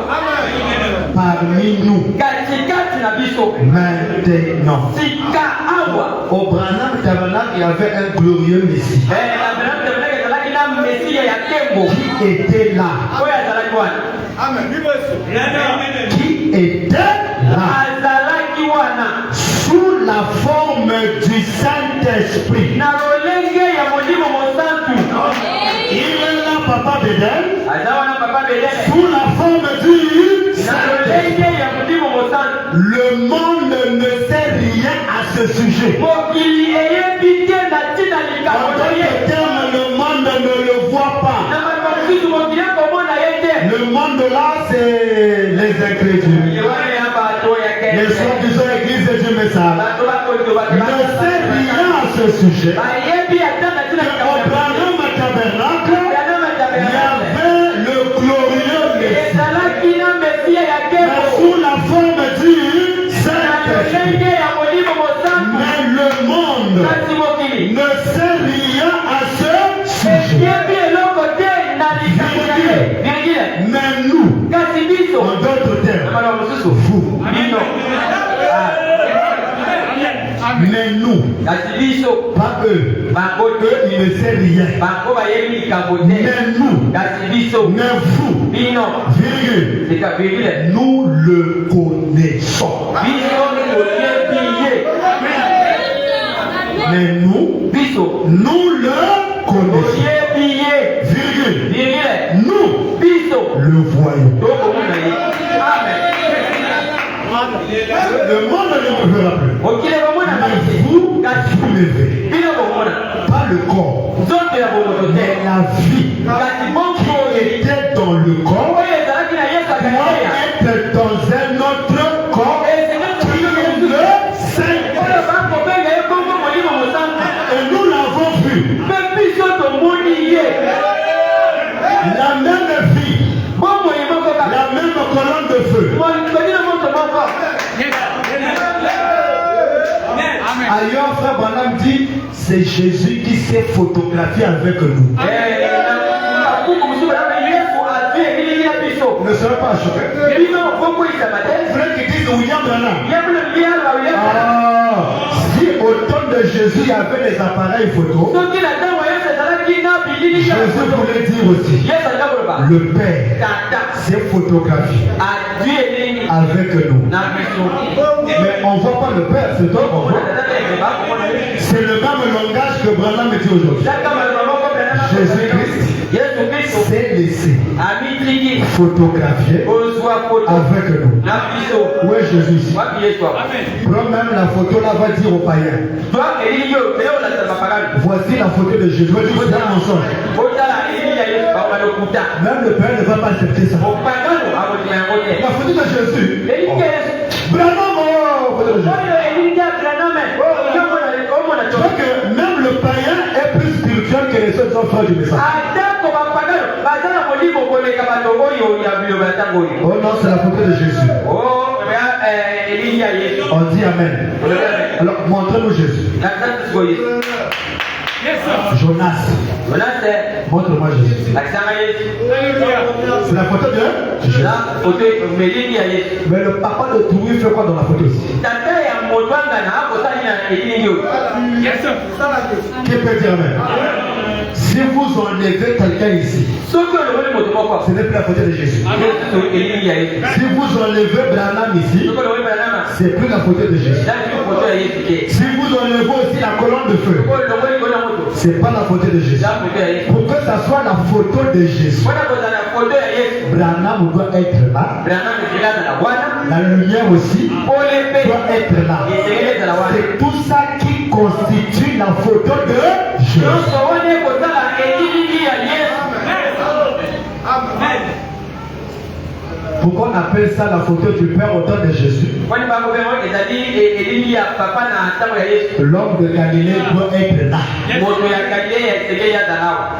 Parmi nous Katikati na biso. maintenant. Sika awa. Au Branham Tabernacle, il y avait un glorieux Messie Na Branham Tabernacle ezalaki na Mesia ya kembo. qui était là. Oyo azalaki wana. Amen. Qui était là Azalaki wana. sous la forme du Saint-Esprit. Na lolenge ya Molimo Mosantu. Il est là, Papa Bédel, Aza wana papa Bedele. sous la forme du Na Saint-Esprit. lolenge ya Molimo Mosantu. Le monde ne sait rien à ce sujet. Mokili eyebi te na ntina En likambo na d'autres ye. termes, le monde ne le voit pas. Na makambo mosusu mokili ekomona ye te. Le monde là, c'est les incrédules. Ye wana ya bato ya Les kende. gens qui sont église du message Bato bakoto bato ne sait rien à ce sujet. bayebi ata na ntina Au likambo na ye. Branham Tabernacle, il y avait le glorieux Messie, ezalaki na Mesia ya mais kembo. sous la forme du Na Saint-Esprit. lolenge ya Molimo Mosantu. Mais le monde Kasi mokili. ne sait rien à ce sujet. Eyebi eloko te na likambo na ye. Virgile. Mais nous, Kasi biso. en d'autres Na termes, makambo mosusu. vous, Bino. mais nous, Kasi biso. pas eux, Bango te. eux, ils ne savent rien. Bango bayebi likambo te. Mais nous, Kasi biso. mais vous, Bino. virgule, Sika virgule. nous le connaissons. Biso toyebi ye. Mais nous, Biso. nous le connaissons. Toyebi ye. Virgule, Virgule. nous Biso. le voyons. Tokomona ye. Amen. Le monde ne me verra plus. Mokili ekomona Mais basi. vous, Kasi vous le verrez. bino komona. Pas le corps, Nzoto ya bomoto mais te. la vie Kasi bongo qui oyo. était dans le corps Oyo ezalaki na Yesu doit akaliya. être dans un autre corps qui est le Saint-Esprit. Oyo bakobenga ye bongo Molimo Mosantu. Et nous l'avons vu. Mpe biso tomoni ye. La même vie, Bomoi moko kaka. la même colonne de feu. Molimo moto moko. Amen. Ailleurs, frère Branham dit, c'est Jésus qui s'est photographié avec nous. Bakuku mosusu balaba Yesu azwi elili ya biso. Ne serez pas choqués. Bino bokweyisama te. Frère qui disent William Branham. Yebule biala Yesu. Si au temps de Jésus, il y avait des appareils photo, Soki na ntango Yesu ezalaki na bilili ya Jésus foto. voulait dire aussi, Yesu alika koloba. le Père Tata s'est photographié azwi elili avec nous. na biso. Mais on ne voit pas le Père, c'est toi qu'on voit. C'est le même langage que Branham dit aujourd'hui. Jésus-Christ s'est laissé photographier avec nous. Où est Jésus ici? Prends même la photo là, va dire aux païens. Voici la photo de Jésus. Va dire c'est un mensonge. Même le Père ne va pas accepter ça. La photo de Jésus. Branham, oh, photo de Jésus. Donc même le païen est plus spirituel que les autres enfants du message. Oh non, c'est la photo de Jésus. On dit Amen. Alors montrez-nous Jésus. Jonas. Montre-moi Jésus. C'est la photo de Jésus. Mais le papa de Toury fait quoi dans la photo ici? Qui peut dire Amen? Si vous enlevez quelqu'un ici, ce n'est plus la photo de Jésus. Si vous enlevez Branham ici, c'est plus la photo de Jésus. Si vous enlevez aussi la colonne de feu, c'est pas la photo de Jésus. Pour que ça soit la photo de Jésus, Branham doit être là. La lumière aussi doit être là. C'est tout ça qui constitue aujourd'hui la photo de Jésus. Pourquoi on appelle ça la photo du Père au temps de Jésus? L'homme de Galilée doit être là.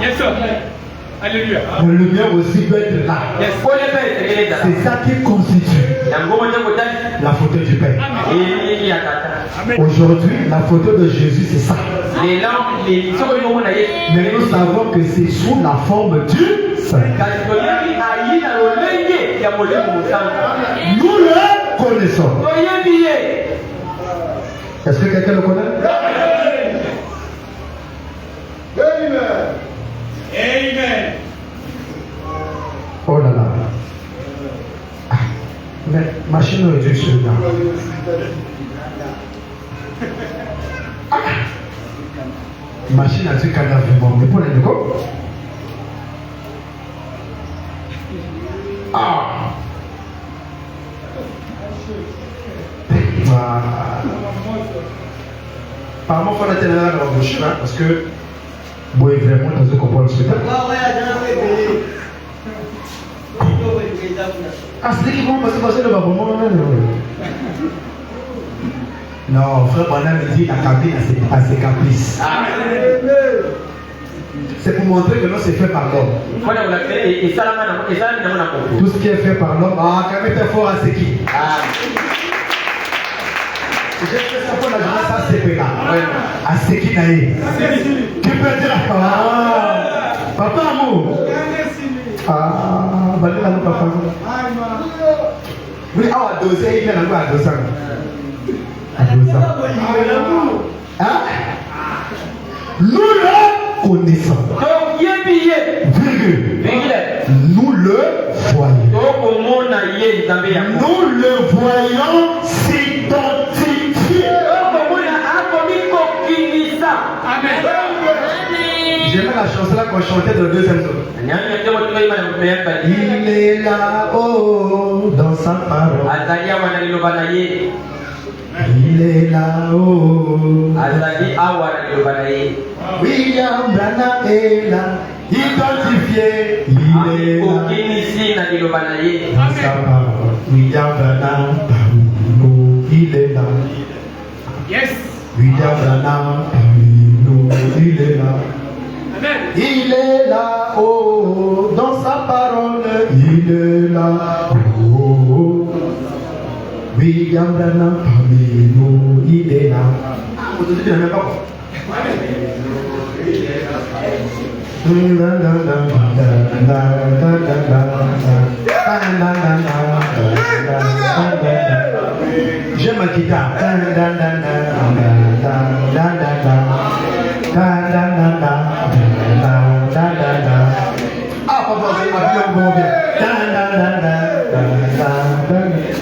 Yes, sir. Alléluia. Le lumière aussi doit être là. C'est ça qui constitue la photo du Père. Aujourd'hui, la photo de Jésus, c'est ça. Mais nous savons que c'est sous la forme du Saint. Nous le connaissons. Est-ce que quelqu'un le connaît? Amen. Oh là là. Ah, mais machine aurait dû se là. Ah. Machine a dû cadavre vraiment. Mais pour les go. Ah. Apparemment, il faut la télé dans le chemin parce que vous voyez vraiment dans ce qu'on parle de ce temps. Ah, c'est qui vont passer le bâblement. Non, frère Branham me dit la cabine a ses caprices. C'est pour montrer que non, c'est fait par l'homme. Tout ce qui est fait par l'homme, ah, quand même, t'es fort à ce qui. J'ai fait ça pour la journée, ça c'est là. À ce qui naïe. Tu peux dire, papa amour. Ah, bah là, papa. Oui, ah, doser, il vient à 200. À 200. Hein? Nous le connaissons. Nous le voyons. Nous le voyons s'identifier. Amen. J'aimais la chanson là qu'on chantait dans le deuxième tour. Il est là-haut dans sa parole. Il est là-haut. William Branham est là, identifié. Il est là. Dans sa parole. William Branham, il est là. Yes. William Branham, il est là. Amen. Il est là-haut dans sa parole. Il est là-haut. William Branham parmi nous, il est là. Ah, vous dites bien, mais pas. J'aime ma guitare. Ah, papa, c'est ma vie, on va bien.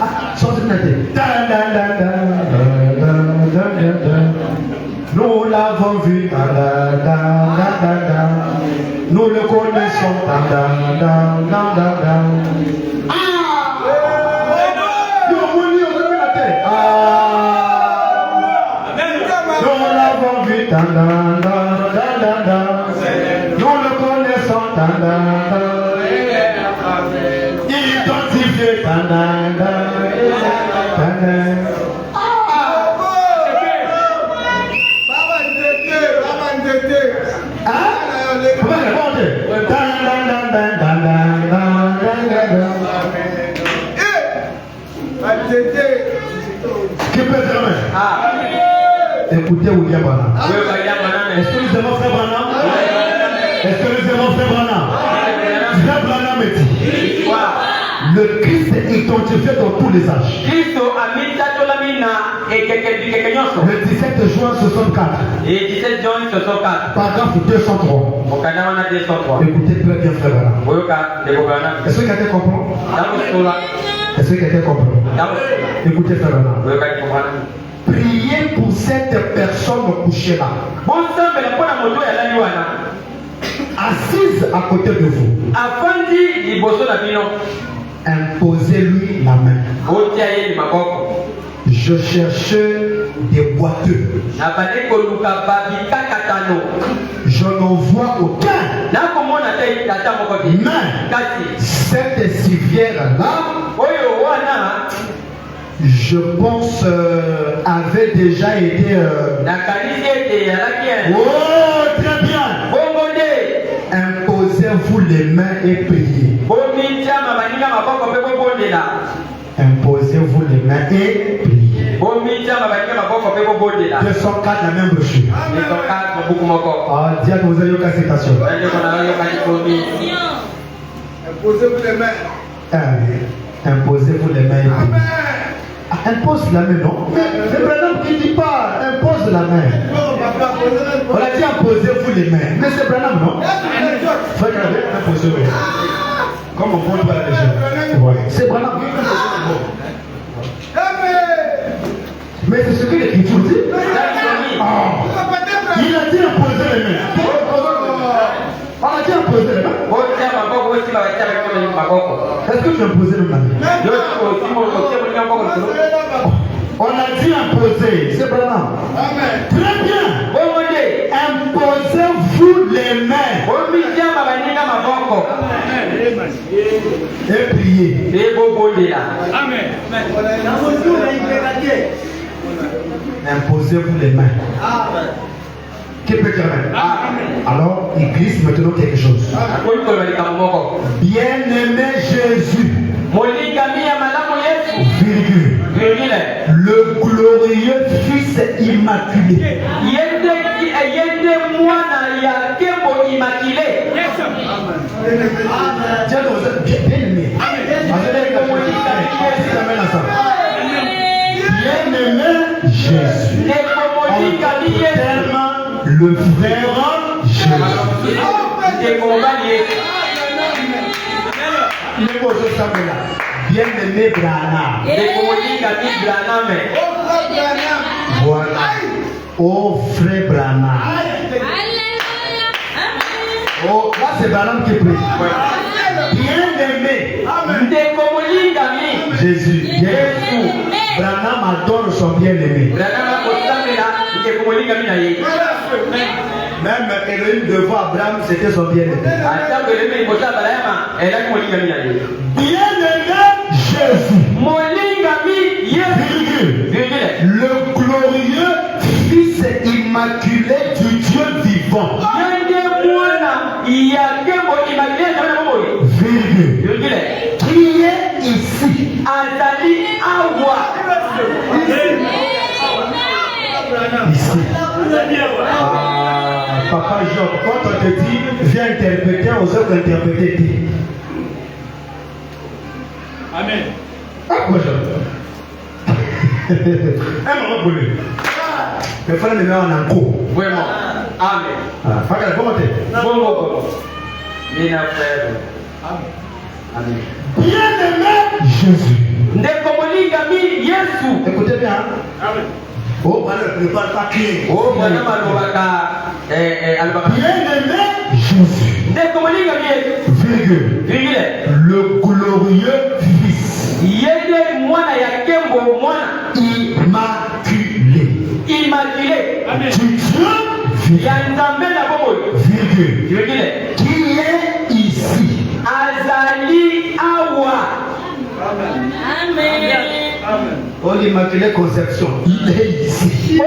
Ah, chantez une tête. Nous l'avons vu. Nous le connaissons. Ah! Nous l'avons vu. Nous le connaissons. Identifié. Qui peut dire amen? Écoutez William Branham. Est-ce que nous aimons frère Branham? Est-ce que nous aimons frère Branham? Frère Branham me dit, le Christ est identifié dans tous les âges. Le 17 juin 64. Paragraphe 203. Écoutez très bien frère Branham. Est-ce que quelqu'un comprend? Est-ce que quelqu'un comprend? Écoutez frère Branham. Priez pour cette personne couchée là. Assise à côté de vous. Imposez-lui la main. Je cherchais des boiteux. Je n'en vois aucun. Mais cette civière-là, je pense, avait déjà été... Oh, très bien. Imposez-vous les mains et priez. Imposez-vous les mains et priez. 204, la même brochure. Ah, dis à vous avez une citation. Imposez-vous les mains. Imposez-vous les mains et priez. Impose la main, non? Mais Branham qui dit pas, impose la main. On a dit imposez-vous les mains. Mais c'est Branham, non? Faut regarder, imposez-vous. Comme on compte pas la légende. C'est Branham. Mais c'est ce que l'Écriture dit. Il a dit imposer les mains. On a dit imposer les mains. Est-ce que tu as imposé le main? On a dit imposer. C'est Branham. Très bien. Imposez-vous les mains. Et priez. Amen. Imposez-vous les mains. Qui peut dire amen? Alors, il glisse maintenant quelque chose. Bien-aimé Jésus, virgule, le glorieux Fils immaculé, bien-aimé, bien-aimé Jésus, le frère Jésus. Bien-aimé Branham. Voilà. Oh frère Branham. Oh, là c'est Branham qui prie. Bien-aimé Jésus. Branham adore son bien-aimé. Même Elohim devant Abraham, c'était son bien-aimé. Bien-aimé Jésus, le glorieux Fils immaculé du Dieu vivant, qui est ici. Ici. Papa Job, quand on te dit viens interpréter, on sait qu'interpréter dit. Amen. Pourquoi Job? Un moment pour lui. Le frère me met en encours. Vraiment. Amen. Regarde, comment t'es? Amen. Bien-aimé Jésus. Écoutez bien. Amen. Oh, ne parle pas clé. Bien-aimé Jésus. Virgule. Le glorieux Fils. Immaculé. Amen. Du Dieu vivant. Virgule. Qui est ici. Amen. Oh, l'Immaculée Conception, il est ici.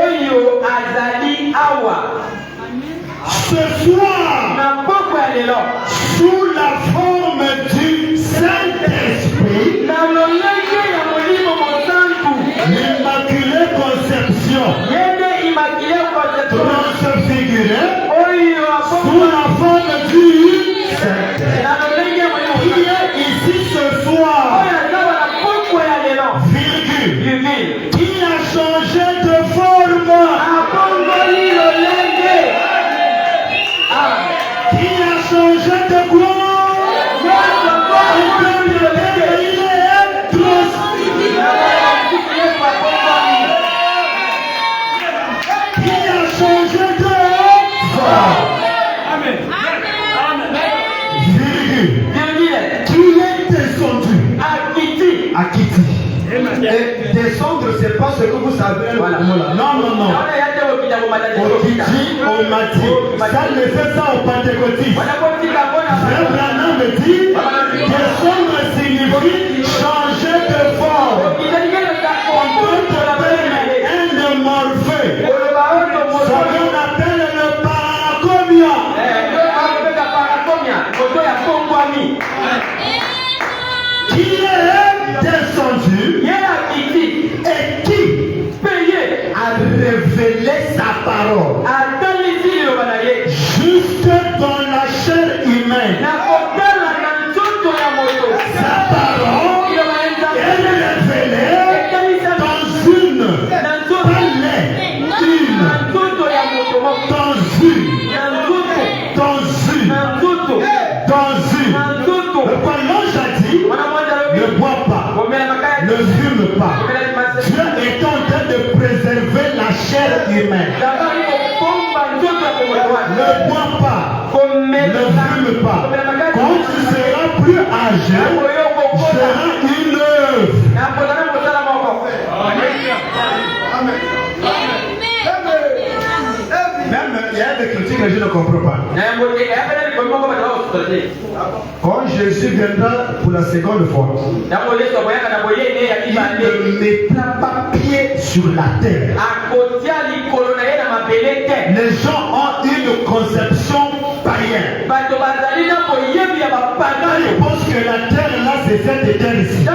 Ce soir, sous la forme du Saint-Esprit, l'Immaculée Conception transfigurée sous la forme du Saint-Esprit, qui est ici ce soir. Virgule. Qui a changé de forme ce que vous savez. Voilà. Non, non, non. Naona yate okita kwa matatizo On dit, okita. on m'a dit. Ça ne fait ça au pentecôtiste. Wanapotika mbona Frère Branham me dit, descendre signifie changer de forme. On peut t'appeler un morphée. Ce qu'on appelle le paracomia. Qui est descendu et qui a révélé sa parole juste dans la chair humaine. Sa parole est révélée dans une, pas les, Le l'ange a dit, ne bois pas, ne fume pas. Dieu est en train de préserver la chair humaine. Ne bois pas, ne fume pas. Quand tu seras plus âgé, sera une œuvre. Même il y a des critiques que je ne comprends pas. Quand Jésus viendra pour la seconde fois, il ne mettra pas pied sur la terre. Les gens ont une conception païenne. Ils pensent que la terre là c'est cette terre ici. Quand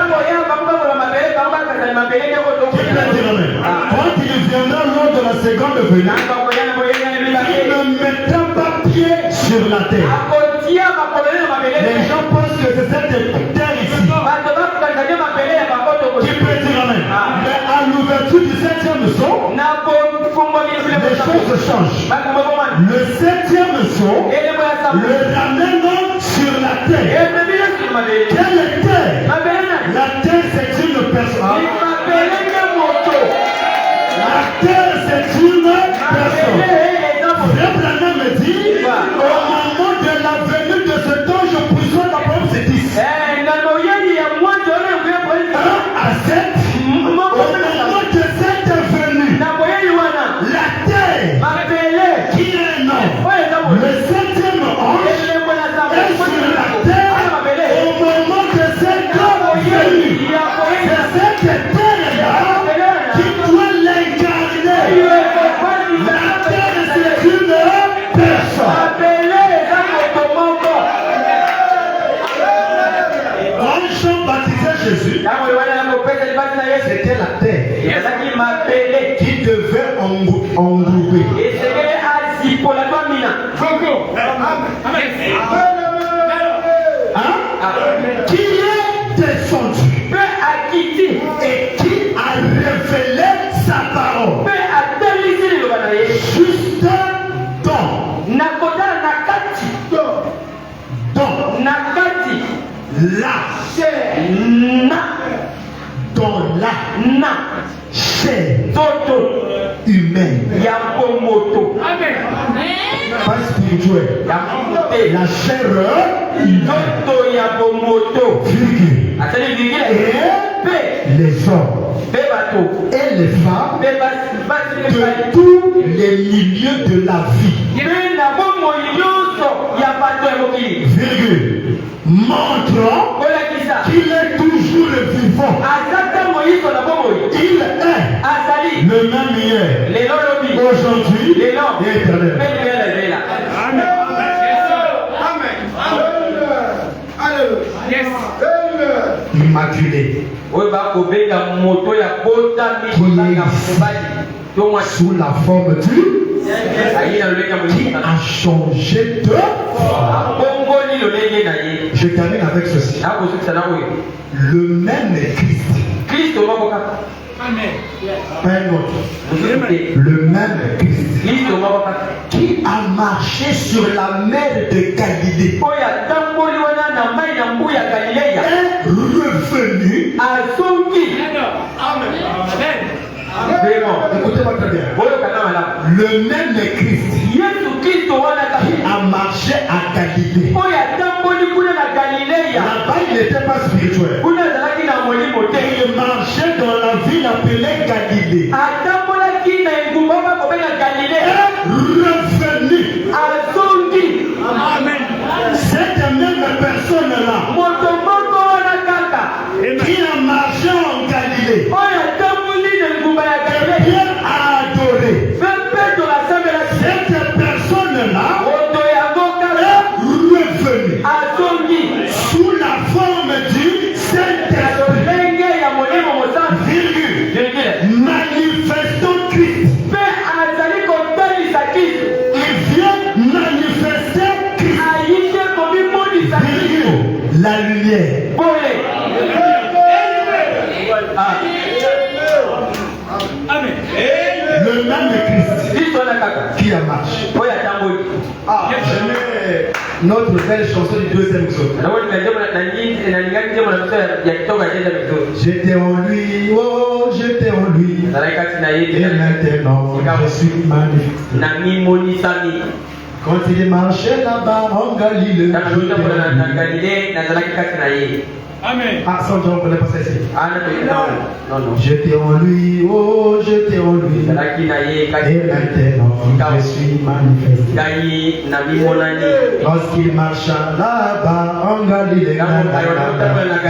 il viendra lors de la seconde venue, il ne mettra pas pied sur la terre. Les gens pensent que c'est cette terre ici. Qui peut dire amen? Mais à l'ouverture du 7e saut, les choses changent. Le 7e saut le ramène sur la terre. Quelle est terre? La terre c'est une personne. La terre c'est une personne. Frère Branham me dit, au moment de la venue de cet ange puissant d'Apocalypse 10, 1 à 7, au moment de cette venue, la terre, qui est un homme, le 7e ange, est sur la terre, au moment de cette venue. C'est cette terre-là qui doit l'incarner. La terre, c'est une personne. Quand Jean baptisait Jésus, c'était la terre qui devait englouber. Qui est descendu et qui a révélé sa parole juste dans la chair humaine, pas spirituelle, la chair humaine, et les hommes et les femmes de tous les milieux de la vie, virgule, montrant qu'il est toujours vivant. Il est le même hier, aujourd'hui et éternellement. Immaculé, sous la forme du qui a changé de forme. Je termine avec ceci. Le même Christ, pas un autre, le même Christ qui a marché sur la mer de Galilée est revenu. Écoutez-moi très bien. Le même Christ qui a marché à Galilée. Là-bas, il n'était pas spirituel. Il marchait dans la vie ville appelée Galilée. Est revenu. Amen. Cette même personne-là qui a marché en Galilée, Pierre a adoré. Cette personne-là est revenue sous la forme du Saint-Esprit, manifestant Christ. Il vient manifester Christ, la lumière. Amen. Le même Christ qui a marché. Notre belle chanson du deuxième psaume. J'étais en lui, oh j'étais en lui. Et maintenant je suis magnifique. Quand il marchait là-bas en Galilée, Amen. ah, sans Jean, on ne connaît pas ça ici. Non. J'étais en lui, oh j'étais en lui. Et maintenant je suis manifesté. Lorsqu'il marcha là-bas en Galilée,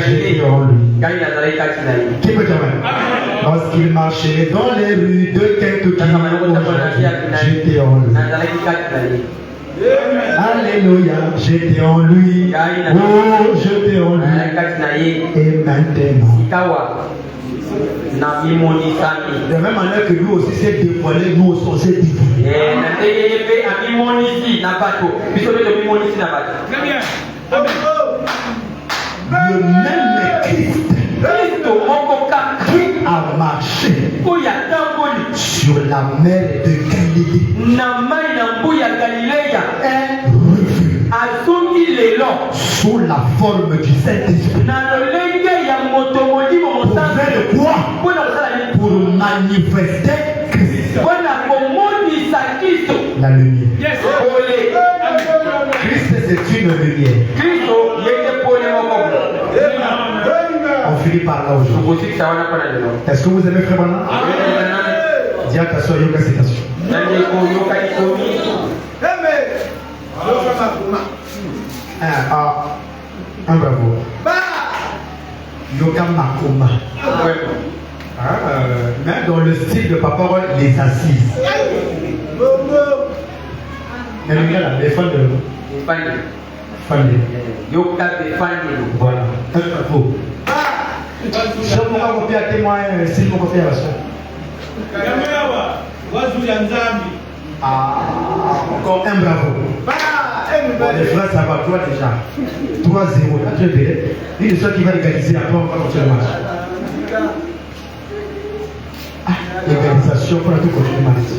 j'étais en lui. Qui peut dire même? Lorsqu'il marchait dans les rues de Kentucky, j'étais en lui. Alléluia, j'étais en lui. Oh, j'étais en lui. Et maintenant. De la même manière que lui aussi s'est dévoilé, nous aussi on s'est dévoilé. Très bien. Le même Christ qui a marché sur la mer de Galilée est revenu sous la forme du Saint-Esprit. Pour faire quoi? Pour manifester Christ, la lumière. Yes. Christ c'est une lumière. On finit par là aujourd'hui. Est-ce que vous aimez Frère Branham? Dis à ta soeur, yoga citation. Un bravo. Yoga Makoma. Même dans le style de Papa Roy, les assises. Mais regarde là, les fans de l'eau. Voilà. Un bravo. Je vais vous copier à témoin, si vous copiez à la soeur. Encore un bravo. Bon, les frères, ça va, toi déjà. 3-0. Là, tu es bête. Une de ceux qui va égaliser, après, on va continuer le match. Égalisation, pour la tout continuer le match.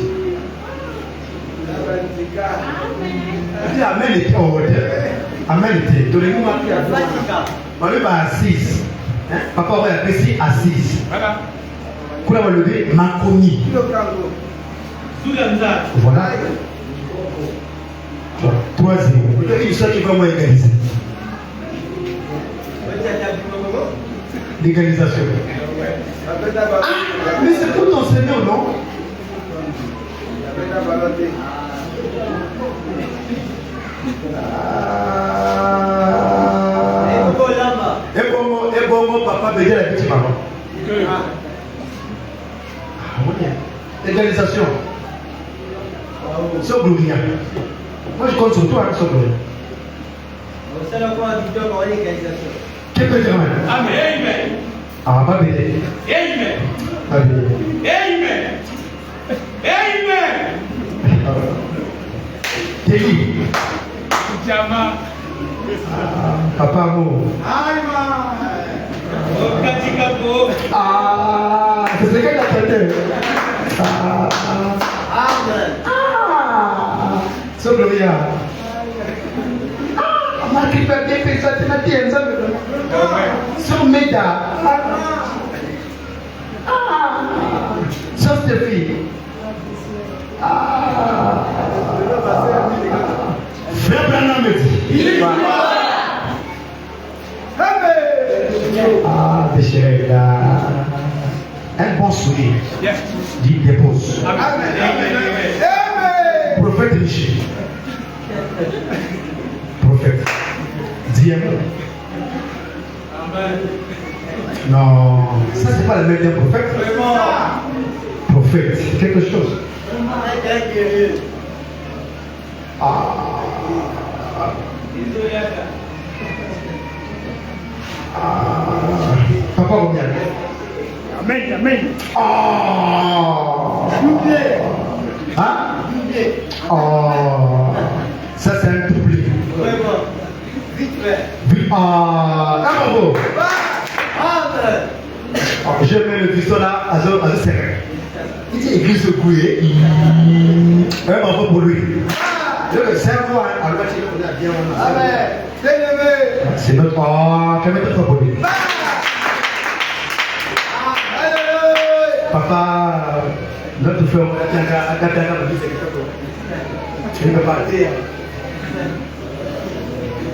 Amen était en hauteur. Amen était. Donnez-nous ma pied à 2. Malheur à 6. Papa va apprécier à 6. Voilà. Pour avoir levé, Makomi. Voilà. 3-0. Une seule qui va moins égaliser. L'égalisation. Mais c'est pour ton Seigneur, non? Et bon, papa, bédé la petite maman. Égalisation. C'est glorieux. Moi je compte sur toi, c'est glorieux. Qui peut dire amen? Amen. Ah, pas bédé. Amen. Pas bédé. Amen. Amen. Téli. Jama. Papa amour. Katikako. Ah, c'est ce qu'elle attendait. C'est glorieux. Marqué par des personnes, c'est ma tienne, ça me donne. Sur Méda. Sur Stéphie. Frère Branham me dit. Ah, déchiré là. Un dépense souillée. Yes. Dis dépose. Amen. Prophète riche. Prophète. Dis un mot. Amen. Non, ça c'est pas le même d'un prophète. Prophète, c'est quelque chose. Papa combien? Amen. Amen. Hein? Ça c'est un doublé. Bravo. Je mets le pistolet là à ce serré. Il dit église secouée. Un bravo pour lui. Le cerveau, c'est notre. Quel est notre pour lui? Papa, notre frère, il ne peut pas dire.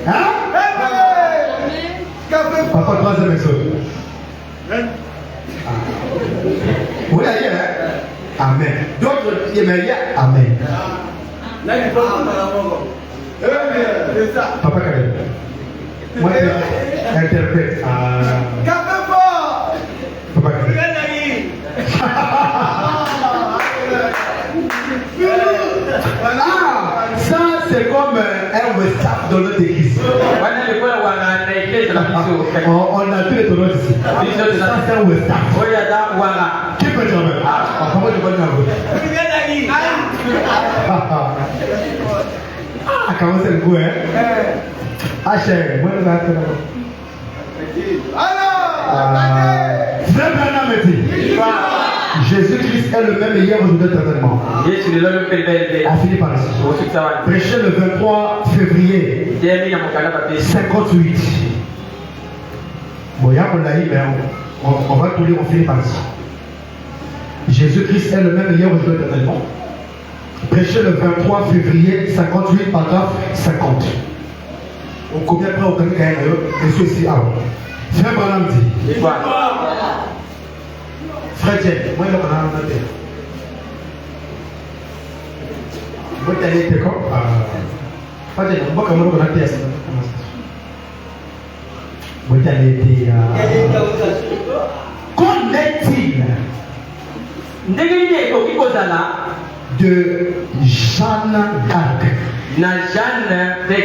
Hein? Papa, troisième exode. Oui, amen. D'autres, il y a amen. Papa, Karim. Moi, interprète. Papa, Karim. Ça c'est comme un staff dans notre église. On a tous les tonotes ici. Ça c'est un staff. Qui peut dire même? Comment je peux dire? Comment c'est le goût, hein? Cher, moi je vais attendre. Frère Branham dit, Jésus-Christ est le même hier, aujourd'hui, éternellement. On finit par ici. Prêché le 23 février 58. Bon, il y a mon laïc, mais on va tout lire, on finit par ici. Jésus-Christ est le même hier, aujourd'hui, éternellement. Prêché le 23 février 58, paragraphe 50. On combien après au Canada et ceci avant. Frère Branham dit. Frère Dieu, moi je vais vous dire. Moi je vais te dire. Frère Dieu, moi je vais vous dire. Moi je vais te dire. Qu'en est-il de Jeanne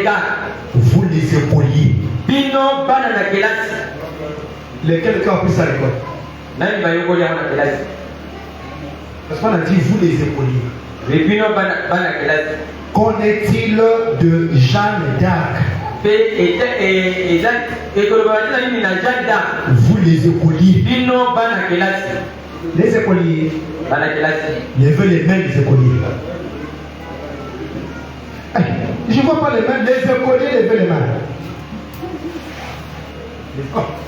d'Arc? Vous les épauliers. Lesquels qui ont appris ça à l'école? Parce qu'on a dit vous les épauliers. Qu'en est-il de Jeanne d'Arc? Vous les épauliers. Les écoliers. Levez les mains des écoliers. Je ne vois pas les mains. Les écoliers, levez les mains.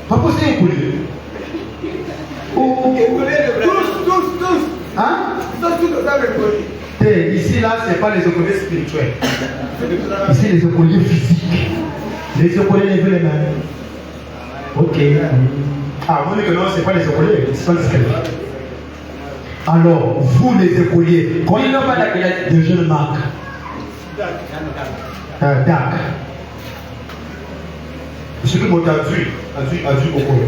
Pas poser écolier. Tous. Hein? Ici, là, ce n'est pas les écoliers spirituels. Ici, les écoliers physiques. Les écoliers, levez les mains. Ok. Moi, que non, ce n'est pas les écoliers. C'est pas les écoliers. Alors, vous, les écoliers, quand il n'y a pas de jeune Marc. Dark. Ce que moi j'ai vu beaucoup.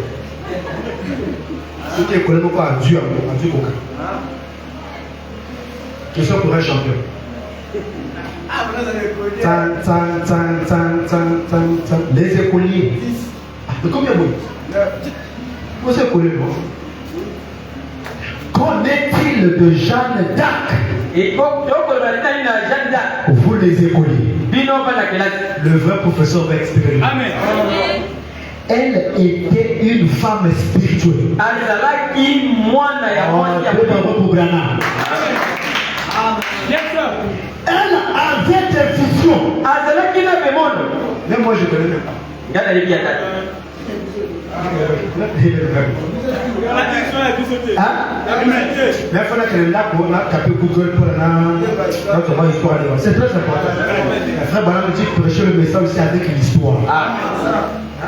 Ce qui est connu beaucoup a dû beaucoup. Question pour un champion. Les écoliers. Mais combien vous? Vous êtes écoliers, non? Qu'en est-il de Jeanne d'Arc? Vous les écoliers. Le vrai professeur va expliquer. Amen. Elle était une femme spirituelle. Elle avait des visions. Même moi je connais même pas. Mais il faut que là pour taper Google pour notre histoire. C'est très important. Frère Branham dit prêcher le message aussi avec l'histoire.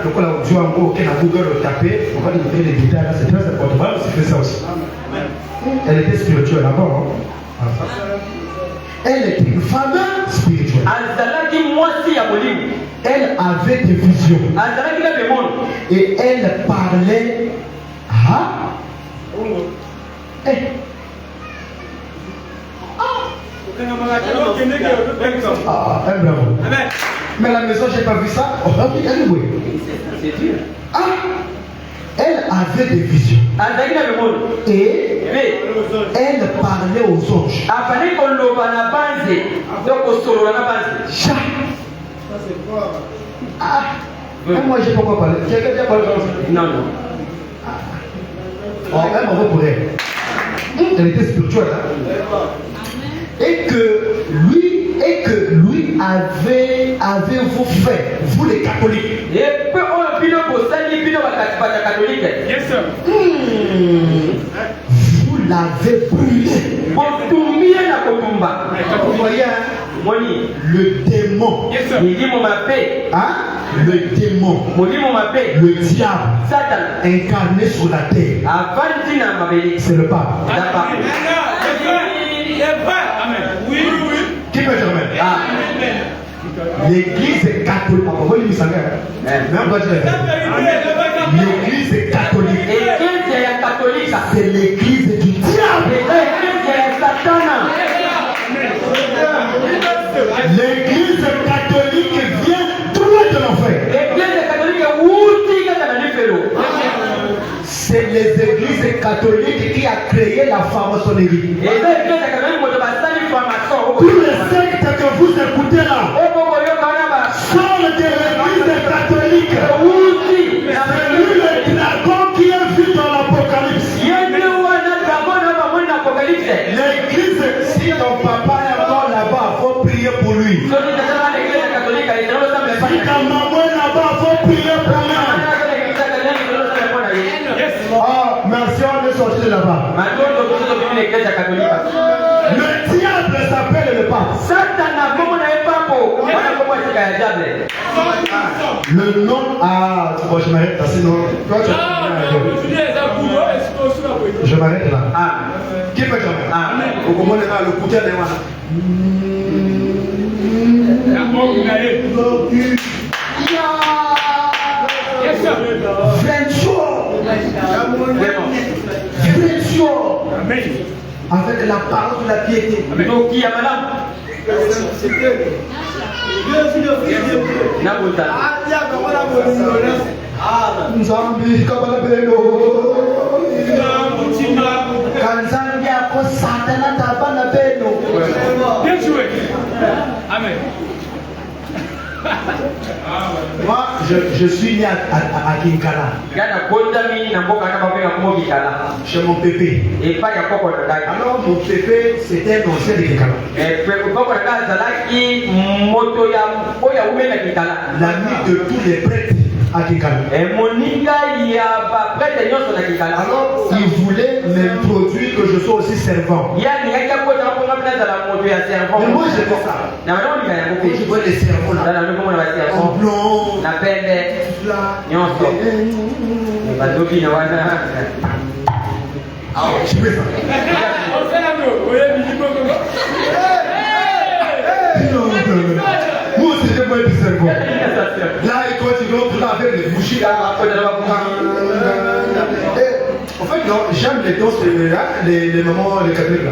Donc là, on dit en gros, on a Google taper, on va donner les détails là, c'est très important. Voilà, c'est fait ça aussi. Elle était spirituelle d'abord. Hein? Elle était une femme spirituelle. Elle avait des visions. Et elle parlait. Bravo. Mais la maison, j'ai pas vu ça. C'est dur. Elle avait des visions. Et elle parlait aux anges. Moi, j'ai pas quoi parler. Quelqu'un dit parler comme ça? Non. Elle m'en veut pour elle. Elle était spirituelle. Hein? Et que lui avait vous fait, vous les catholiques. Yes, sir. Vous l'avez brûlé. Vous voyez, hein? Le démon. Yes, sir. Hein? Le démon. Le diable. Incarné sur la terre. C'est le pape. Amen. Oui. Qui peut dire amen? L'église est catholique. L'église est catholique. C'est l'église du diable. L'église catholique vient droit de l'enfer. C'est les églises catholiques qui a créé la franc-maçonnerie. Tous les sectes que vous écoutez là sont de l'église catholique. C'est lui le dragon qui est vu dans l'Apocalypse. L'église, si ton papa est encore là-bas, il faut prier pour lui. Si ta maman est là-bas, il faut prier pour lui. Oh, merci, on est sorti de là-bas. Le diable s'appelle le pape. Le nom à... Bon, je m'arrête là, sinon... Toi, tu... Je m'arrête là. Qui peut jamais? Au moment où le coup de avec la parole de la piété. Donc, qui a madame? Nzambi kabala beno. Kanzambi ako satana tabana beno. Bien joué. Amen. Moi, je suis né à Kinkala. Chez mon pépé. Alors, mon pépé, c'était un ancien de Kinkala. L'ami de tous les prêtres à Kinkala. Alors, il voulait m'introduire que je sois aussi servant. Mais moi, j'ai fait ça. Je vois les servants là. En blond. La pelle. Nyonso. Je fais ça. Moi, c'était moi le servant. Là, il continue pour avec les bougies. En fait, non, j'aime les danses, les moments, les catholiques là.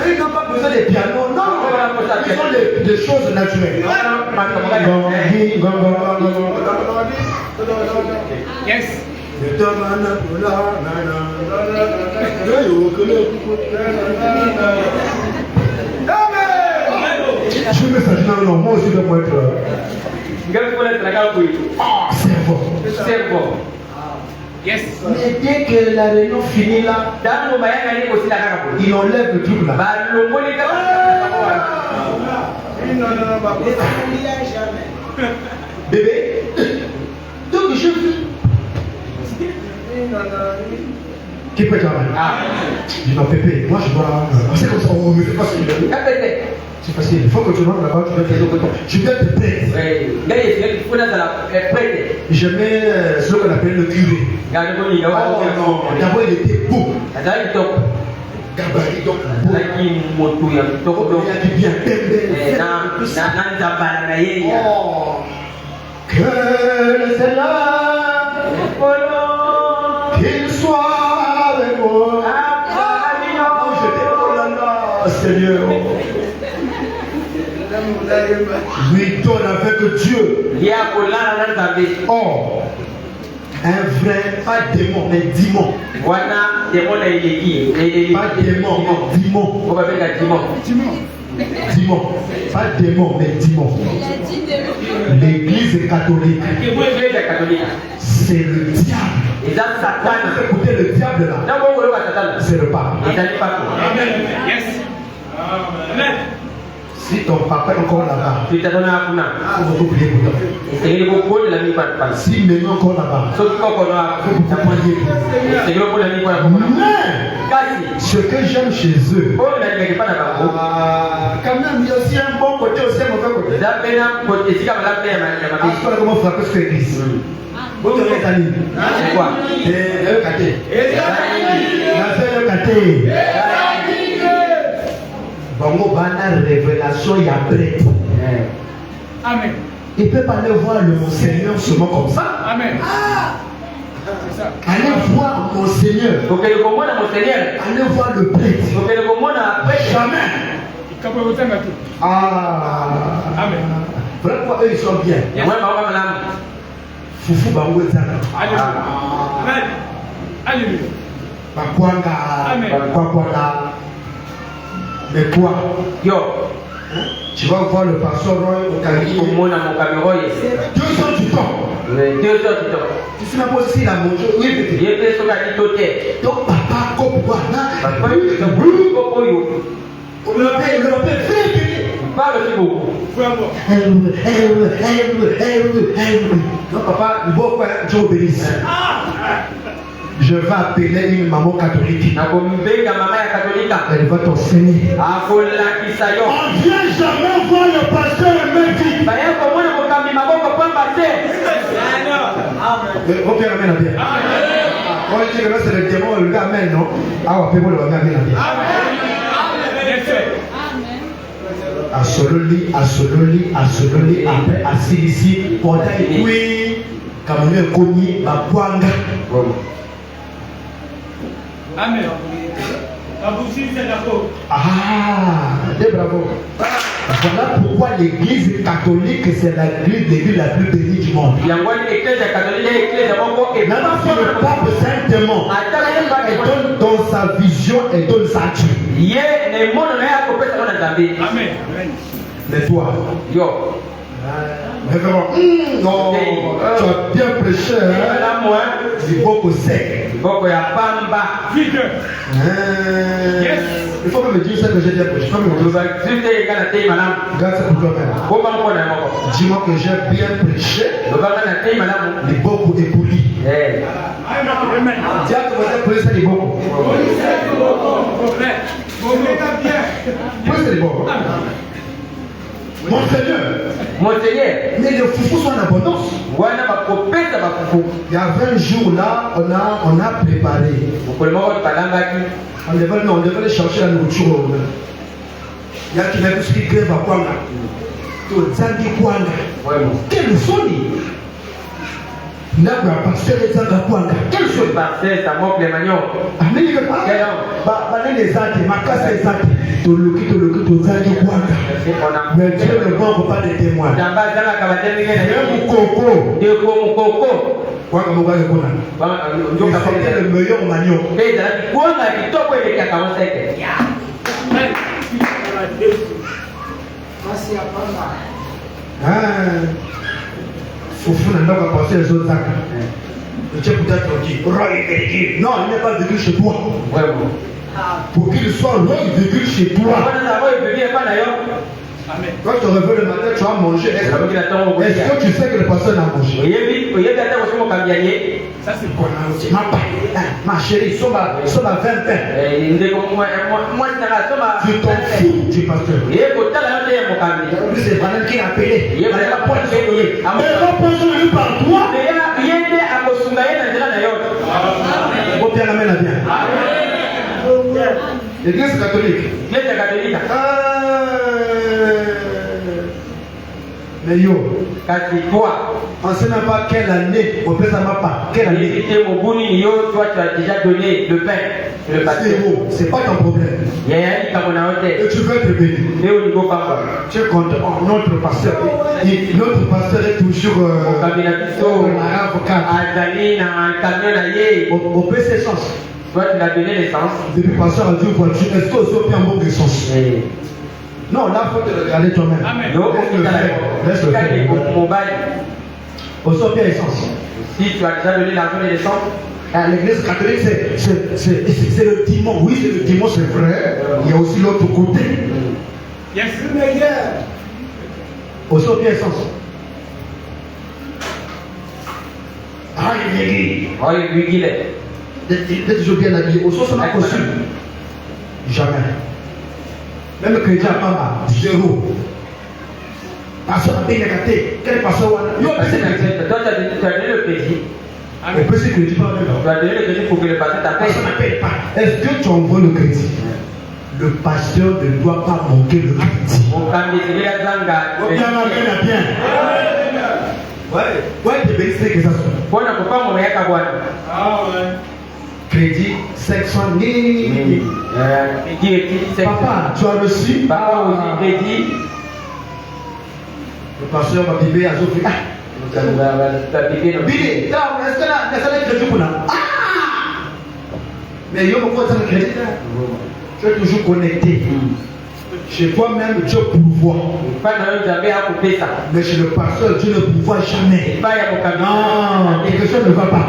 Ils n'ont pas besoin des pianos, non. Ils ont des choses naturelles. Yes. Je me sens non, moi aussi je dois être servant. Yes. Mais dès que la réunion finit là, il enlève le truc là. Bébé, donc je vis. Qui peut dire amen? Dis non, Pépé, moi je dois. C'est comme ça, oh, mais c'est facile. C'est facile. Il faut que tu rentres là-bas, tu dois te. Je viens te prêtre. Je mets ce qu'on appelle le curé. Oh non, d'abord il était beau. Gabarit donc beau. Il a dit bien oh, que le Seigneur, qu'il soit avec moi. Oh, je dis, oh là là, Seigneur. Lui donne avec Dieu. Oh, un vrai, pas démon, mais démon. Pas démon, mais démon. Démon. Pas démon, mais démon. L'église catholique, c'est le diable. Vous écoutez le diable là, c'est le pape. Amen. Si ton papa est encore là-bas, il faut prier pour toi. Si maintenant encore là-bas, il faut prier pour toi. Mais ce que j'aime chez eux, quand même il y a aussi un bon côté, aussi un mauvais côté. Parce que comment frapper sur l'église. Vous avez les amis. C'est quoi? Le caté. Le caté. Bongo bana révélation il y a prêtre. Amen. Il peut pas aller voir le Monseigneur seulement comme ça. Amen. C'est ça. Allez voir Monseigneur. Allez voir le prêtre. Jamais. Amen. Voilà pourquoi eux ils sont bien. Foufou bango ezana. Amen. Alléluia. Bakwanga. Mais toi, tu vas voir le pasteur Roy au Cameroun. 2 heures du temps. Tu sais même pas si il a mangé. Oui, donc papa, comme quoi, on le fait. Parle aussi beaucoup. Non, papa, il va quoi, Dieu bénisse. Je vais appeler une maman catholique. Elle va t'enseigner. On ne vient jamais voir le pasteur et même dit. Mon père amène à bien. On dit que là c'est le démon, le gars amène, non? Ah, on peut le amène à bien. Assololi, après assis ici, pendant que oui, comme nous connu, ma poigne. Amen. Bravo. Voilà pourquoi l'église catholique c'est l'église la plus bénie du monde. Maintenant, si le pape c'est un démon, il donne dans sa vision et donne sa Dieu. Amen. Mais toi, révérend, non, tu as bien prêché, du beaucoup sec. Il faut que me dire ce que j'ai bien prêché. Garde ça pour toi-même. Dis-moi que j'ai bien prêché. Les beaucoup épouli. Dis à que vous avez prêché les beaucoup. Prêché les beaucoup. Monseigneur, mais les foufous sont en abondance. Il y avait un jour là, on a préparé. On devait aller chercher la nourriture. Il y a qui n'a plus qui grève à Kwanga. Tzangi Kwanga. Quel soni. N'a pas pasteur et Tzanga Kwanga. Quel soni. Les athées, ma casse les athées. Tzangi Kwanga. Mais Dieu ne prend pas des témoins. Kwanga Moga de Kona. C'était le meilleur manioc. Foufou n'a pas pensé les autres actes. Tu peux peut-être dire, non, il n'est pas venu chez toi. Pour qu'il soit loin, il chez toi. Quand tu te réveilles le matin, tu vas manger. Est-ce que tu sais que le pasteur n'a mangé? Ça c'est bon. Ma chérie, soba 20 pains. Tu t'en fous du pasteur. C'est Vanel qui a appelé. Mais pas par toi. Bien la main bien. L'église catholique. Mais yo, on ne sait même pas quelle année, on ne peut pas quelle année. Toi, tu as déjà donné le pain. C'est pas ton problème. Et tu veux être béni. Tu es content. Notre pasteur est toujours au PC Essence. Toi, tu l'as donné l'essence. Depuis pasteur a dit voiture, est-ce que vous avez un bon essence? Non, là, il faut te regarder toi-même. Amen. Laisse le faire. Au bien essence. Si tu as déjà donné l'argent de l'essence, l'église catholique, c'est le dimanche. Oui, c'est le dimanche, c'est vrai. Il y a aussi l'autre côté. Yes. Au bien essence. Ah, il est il est. D'être toujours bien habillé. Au sens n'a reçu. Jamais. Même le chrétien Pamba, 0. Pasteur a bien gâté. Quel pasteur? Toi, tu as donné le crédit. On peut se crédit pas même. Tu as donné le crédit pour que le pasteur t'appelle. Pasteur n'appelle pas. Est-ce que tu envoies le crédit? Le pasteur ne doit pas manquer le crédit. Bien. Ouais, tu bénis que ça soit. Crédit 500 000. Papa, tu as reçu? Le pasteur va biber à Sophie. Billy, est-ce que là, crédit pour là? Mais il y a beaucoup de crédit. Tu es toujours connecté. Chez toi-même, Dieu pourvoit. Mais chez le pasteur, Dieu ne pourvoit jamais. Non, quelque chose ne va pas.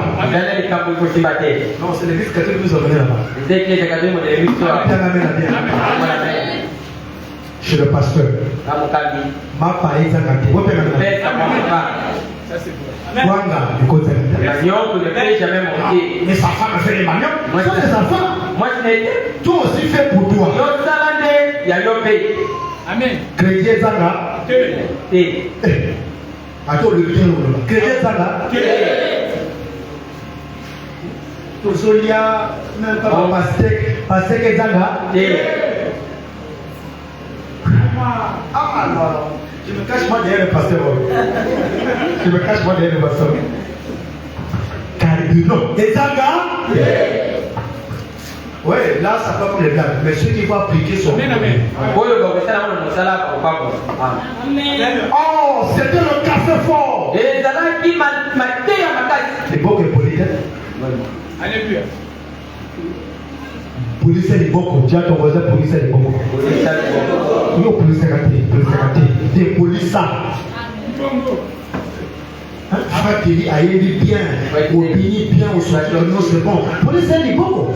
Non, c'est l'église catholique qui nous a amené là-bas. Chez le pasteur. Ma paille, ça gâté. Ça c'est bon. Wanga, du côté. Mais sa femme fait les maniocs. Ce sont des enfants. Toi aussi fais pour toi. Amen. Chrétien Zanga. Attends, le bien. Chrétien Zanga. Tout Solia, même pas pasteur Zanga. Ah non, je me cache pas derrière le pasteur. Je me cache pas derrière le pasteur. Caribino. Et Zanga? Oui, là ça peut être les blagues. Mais ceux qui vont appliquer son. Amen. Oh, c'était le café fort. C'est beau que police. Alléluia. Police est bon. Tu as ton voisin, police est bon. Non, police est gâté. Des polices. Avec qui a été bien, obéi bien au soutien, non c'est bon. Police est bon.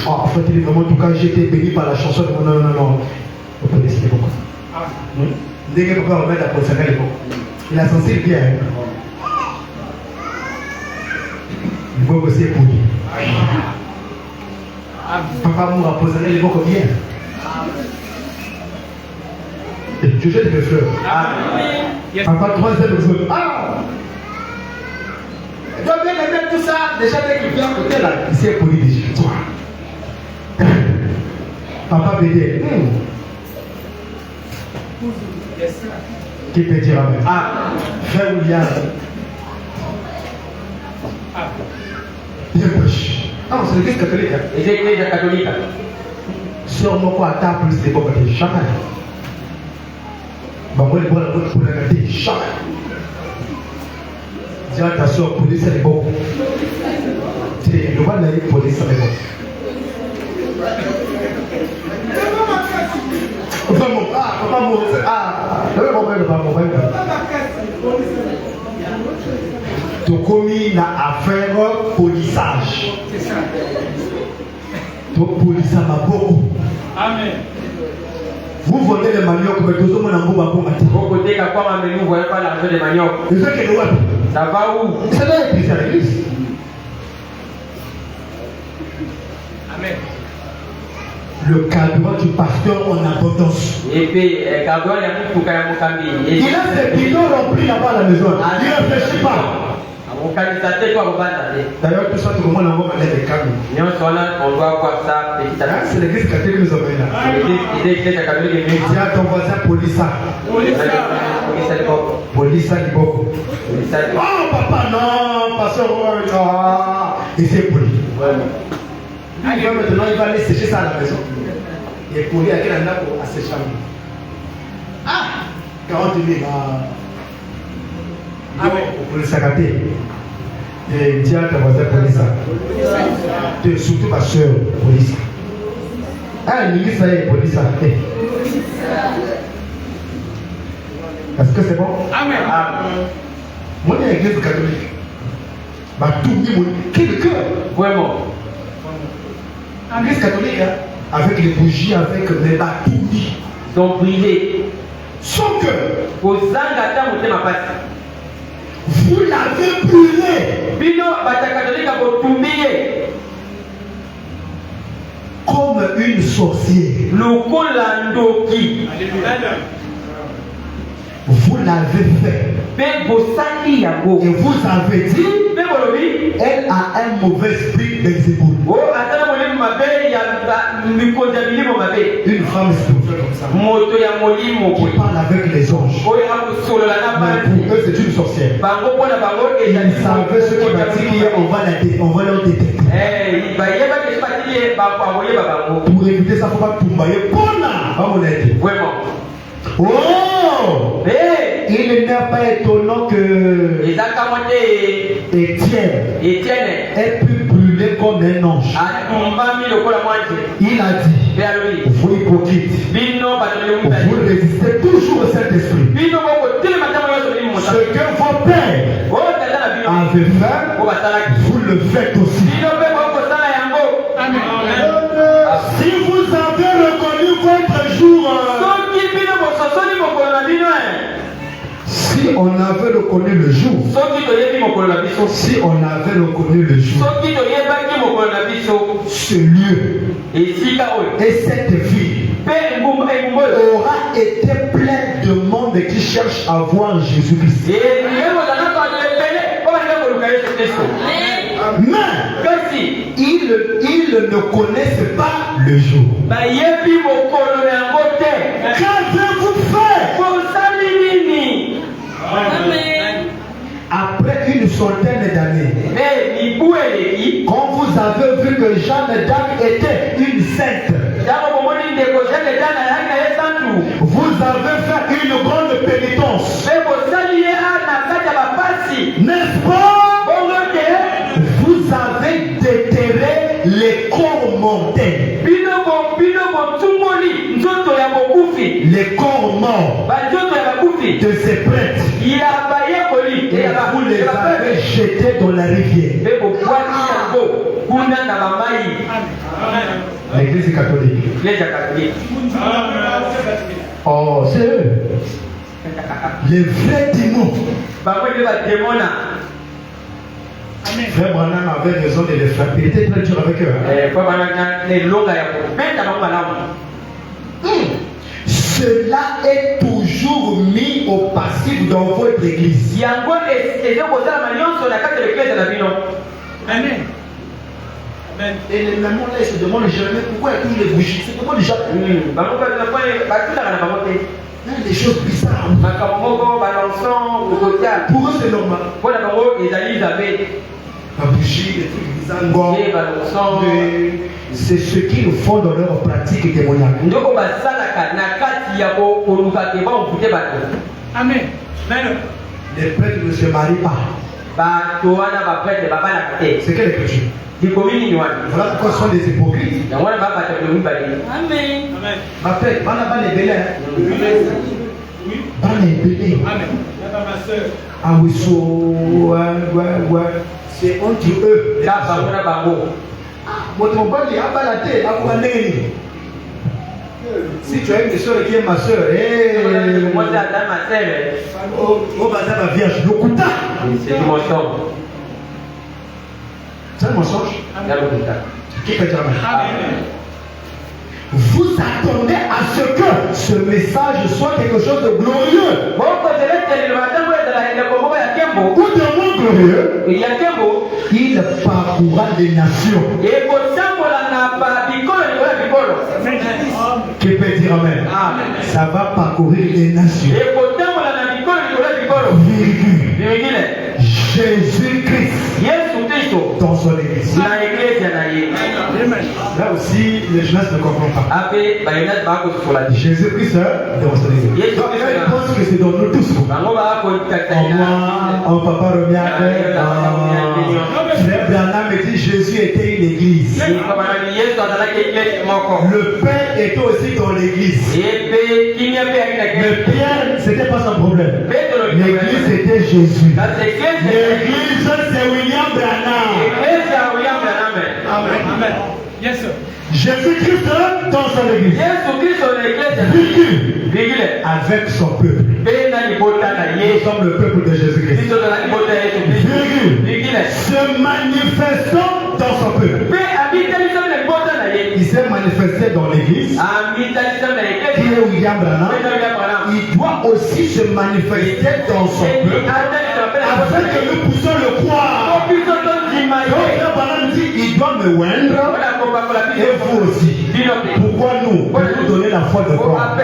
En fait, il est vraiment tout cas, j'ai été béni par la chanson. Non. Le police est bon. Dès que papa remet la police, il est bon. Il a senti bien. Il va aussi pour lui. Papa m'a posé les mots comme bien. Je jette mes fleurs. Papa, troisième fleur. Tu dois bien aimer tout ça. Déjà, dès qu'il vient à côté là, il s'est poli déjà. Papa bédé. Qui peut dire amen? Frère William. Bien proche. Non, c'est l'église catholique. Sur mon quoi à table, plus les bons jamais. Bah, moi, les bons pour la garder, jamais. Dis à ta soeur, police, elle est bon. C'est le roi de la police, elle est bon. Tu commis une affaire polissage. C'est ça. Tu polissage ma beaucoup. Amen. Vous vendez les manioc, mais tout le monde a un bon matin. Au côté qu'à quoi mais nous voyons pas l'argent des manioc. Et ce qui est loin. Ça va où? C'est là l'église, à l'église. Amen. Le carburant du pasteur en abondance. Et puis, carburant, il y a tout pour qu'il y ait mon camion. Il a ses bidons remplis là-bas à la maison. Il ne réfléchit pas. D'ailleurs, tout ça, tout le monde envoie des camions. On doit voir ça petit à petit. C'est l'église catholique que nous avons là. Dis à ton voisin, Polissa. Polissa Liboko. Oh papa, non, pasteur. Et c'est poli. Il va maintenant, il va aller sécher ça à la maison. Il est poli à quel endroit pour sécher. Ah 40 000. Pour le sagaté. Et dis à ton voisin, Polissa. Surtout ma soeur, Polissa. Ah, l'église, ça y est, Polissa. Est-ce que c'est bon? Amen. Moi, il y a l'église catholique. Ma tout mis, qui est le cœur? Vraiment. L'église catholique, hein, avec les bougies, avec les batoumi. Donc, brûlé. Son cœur. Au Zangata, vous ma passe. Vous l'avez brûlé. Bino, bata catholique a botumbié. Comme une sorcière. Le Kolandoki. Alléluia. Vous l'avez fait. Et vous avez dit, elle a un mauvais esprit d'Elzéboul. Une femme spirituelle comme ça. Qui parle avec les anges. Mais pour eux, c'est une sorcière. Ils savaient ce qui m'a dit qu'on va leur détecter. Pour éviter ça, il ne faut pas tomber. Vraiment. Oh! Il n'est pas étonnant que Étienne ait pu brûler comme un ange. Il a dit, vous hypocrites, vous résistez toujours au Saint-Esprit. Ce que vos pères avaient fait, vous le faites aussi. Si vous avez reconnu votre jour, si on avait reconnu le jour, si on avait reconnu le jour, ce lieu et cette ville aura été plein de monde qui cherche à voir Jésus-Christ. Mais ils ne connaissent pas le jour. Qu'avez-vous fait? Après une centaine d'années, quand vous avez vu que Jeanne d'Arc était une sainte, vous avez fait une grande pénitence, n'est-ce pas? Vous avez déterré les corps mortels, les corps morts de ces prêtres, et vous les avez jetés dans la rivière. L'église catholique. Oh, c'est eux. Les vrais démons. Frère Branham avait raison de les frapper. Il était très dur avec eux. Cela est toujours mis au passif dans votre église. Amen. Et les mamans là, ils se demandent jamais pourquoi il y a tous les bougies. C'est comment déjà des choses bizarres. Pour eux, c'est normal. La bougie, les trucs bizarres. C'est ce qu'ils font dans leur pratique démoniaque. Amen. Les prêtres ne se marient pas. C'est quelle écriture? Voilà pourquoi ce sont des hypocrites. Amen. Ma frère, ah oui, c'est entre eux. Si tu as une soeur qui est ma soeur, Moi, c'est Adam, ma sœur. on va dire la vierge, le kuta. C'est du mensonge. C'est un mensonge. Il y a le kuta. Qui peut dire amen? Amen. Vous attendez à ce que ce message soit quelque chose de glorieux ou de moins glorieux. Il parcourra les nations. Qui peut dire amen? Ça va parcourir les nations. Virgule. Jésus-Christ dans son église. Là aussi, les jeunesses ne comprennent pas. Jésus-Christ dans son église. Donc, je pense que c'est dans nous tous. En moi, en papa Romiak, frère Branham me dit Jésus était une église. Le Père était aussi dans l'église. Mais Pierre, c'était pas son problème. L'église c'était Jésus. L'église c'est William Branham. Amen. Yes, sir. Jésus-Christ dans son église. Virgule. Avec son peuple. Nous sommes le peuple de Jésus-Christ. Virgule. Se manifestant dans son peuple. Il s'est manifesté dans l'église. Qui est William Branham. Il doit aussi se manifester dans son peuple. Afin que nous puissions le croire. Donc, Branham dit il doit me oindre. Et vous aussi. Pourquoi nous? Pour nous donner la foi de croire.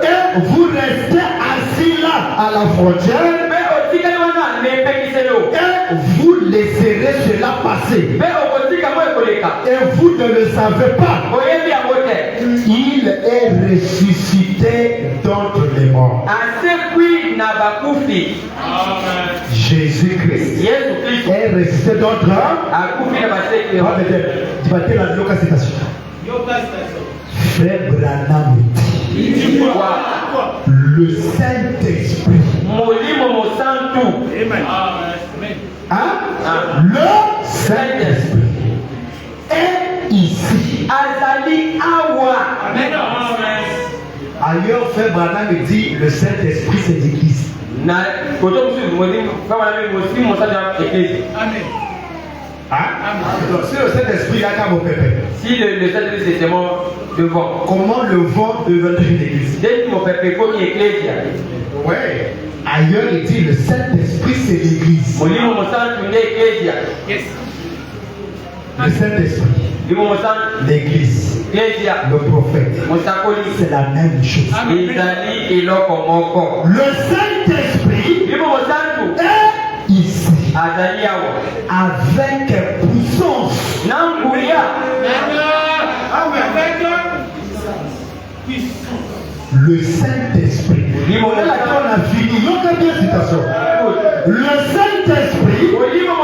Et vous restez assis là à la frontière. Et vous laisserez cela passer. Et vous ne le savez pas. Il est ressuscité d'entre les morts. Jésus-Christ est ressuscité d'entre les morts. Frère Branham dit le Saint-Esprit. Le Saint-Esprit est ici. Ailleurs, Frère Branham dit le Saint-Esprit c'est l'église. Si le Saint-Esprit est à mon pépé. Si le Saint-Esprit c'est mon devant. Comment le vent deviendrait une église? Ouais. Ailleurs, il dit le Saint-Esprit c'est l'église. Yes. Le Saint-Esprit, l'église, le prophète, c'est la même chose. Le Saint-Esprit est ici avec puissance. Le Saint-Esprit. On a fini. Le Saint-Esprit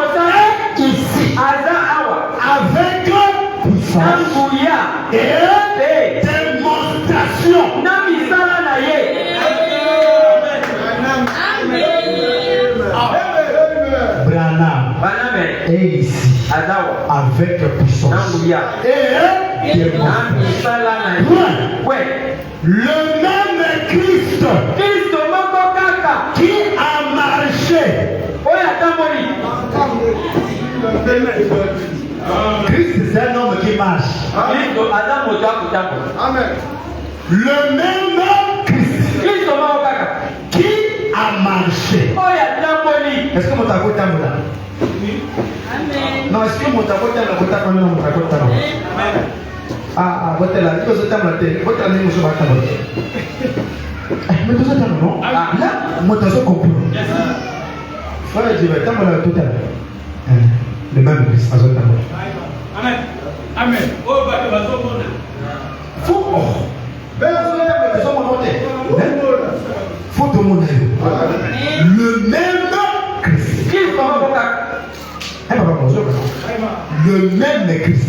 est ici avec puissance et démonstration. Branham est ici avec puissance et démonstration. Le même Christ qui a marché. Christ c'est un homme qui marche. Amen. Le même Christ qui a marché. Est-ce que mon tabou là? Non, est-ce que mon tabou là? Ah, votre là, il faut se tamer la tête. Votre là, il faut se battre la tête. Mais tout ça, non? Là, mon tabou comprend. Frère, je vais tamer la tout à l'heure. Le même Christ, à votre tamer. Amen. Amen. Oh, bah, tu vas tout le monde. Faut. Faut tout le monde. Le même Christ. Le même Christ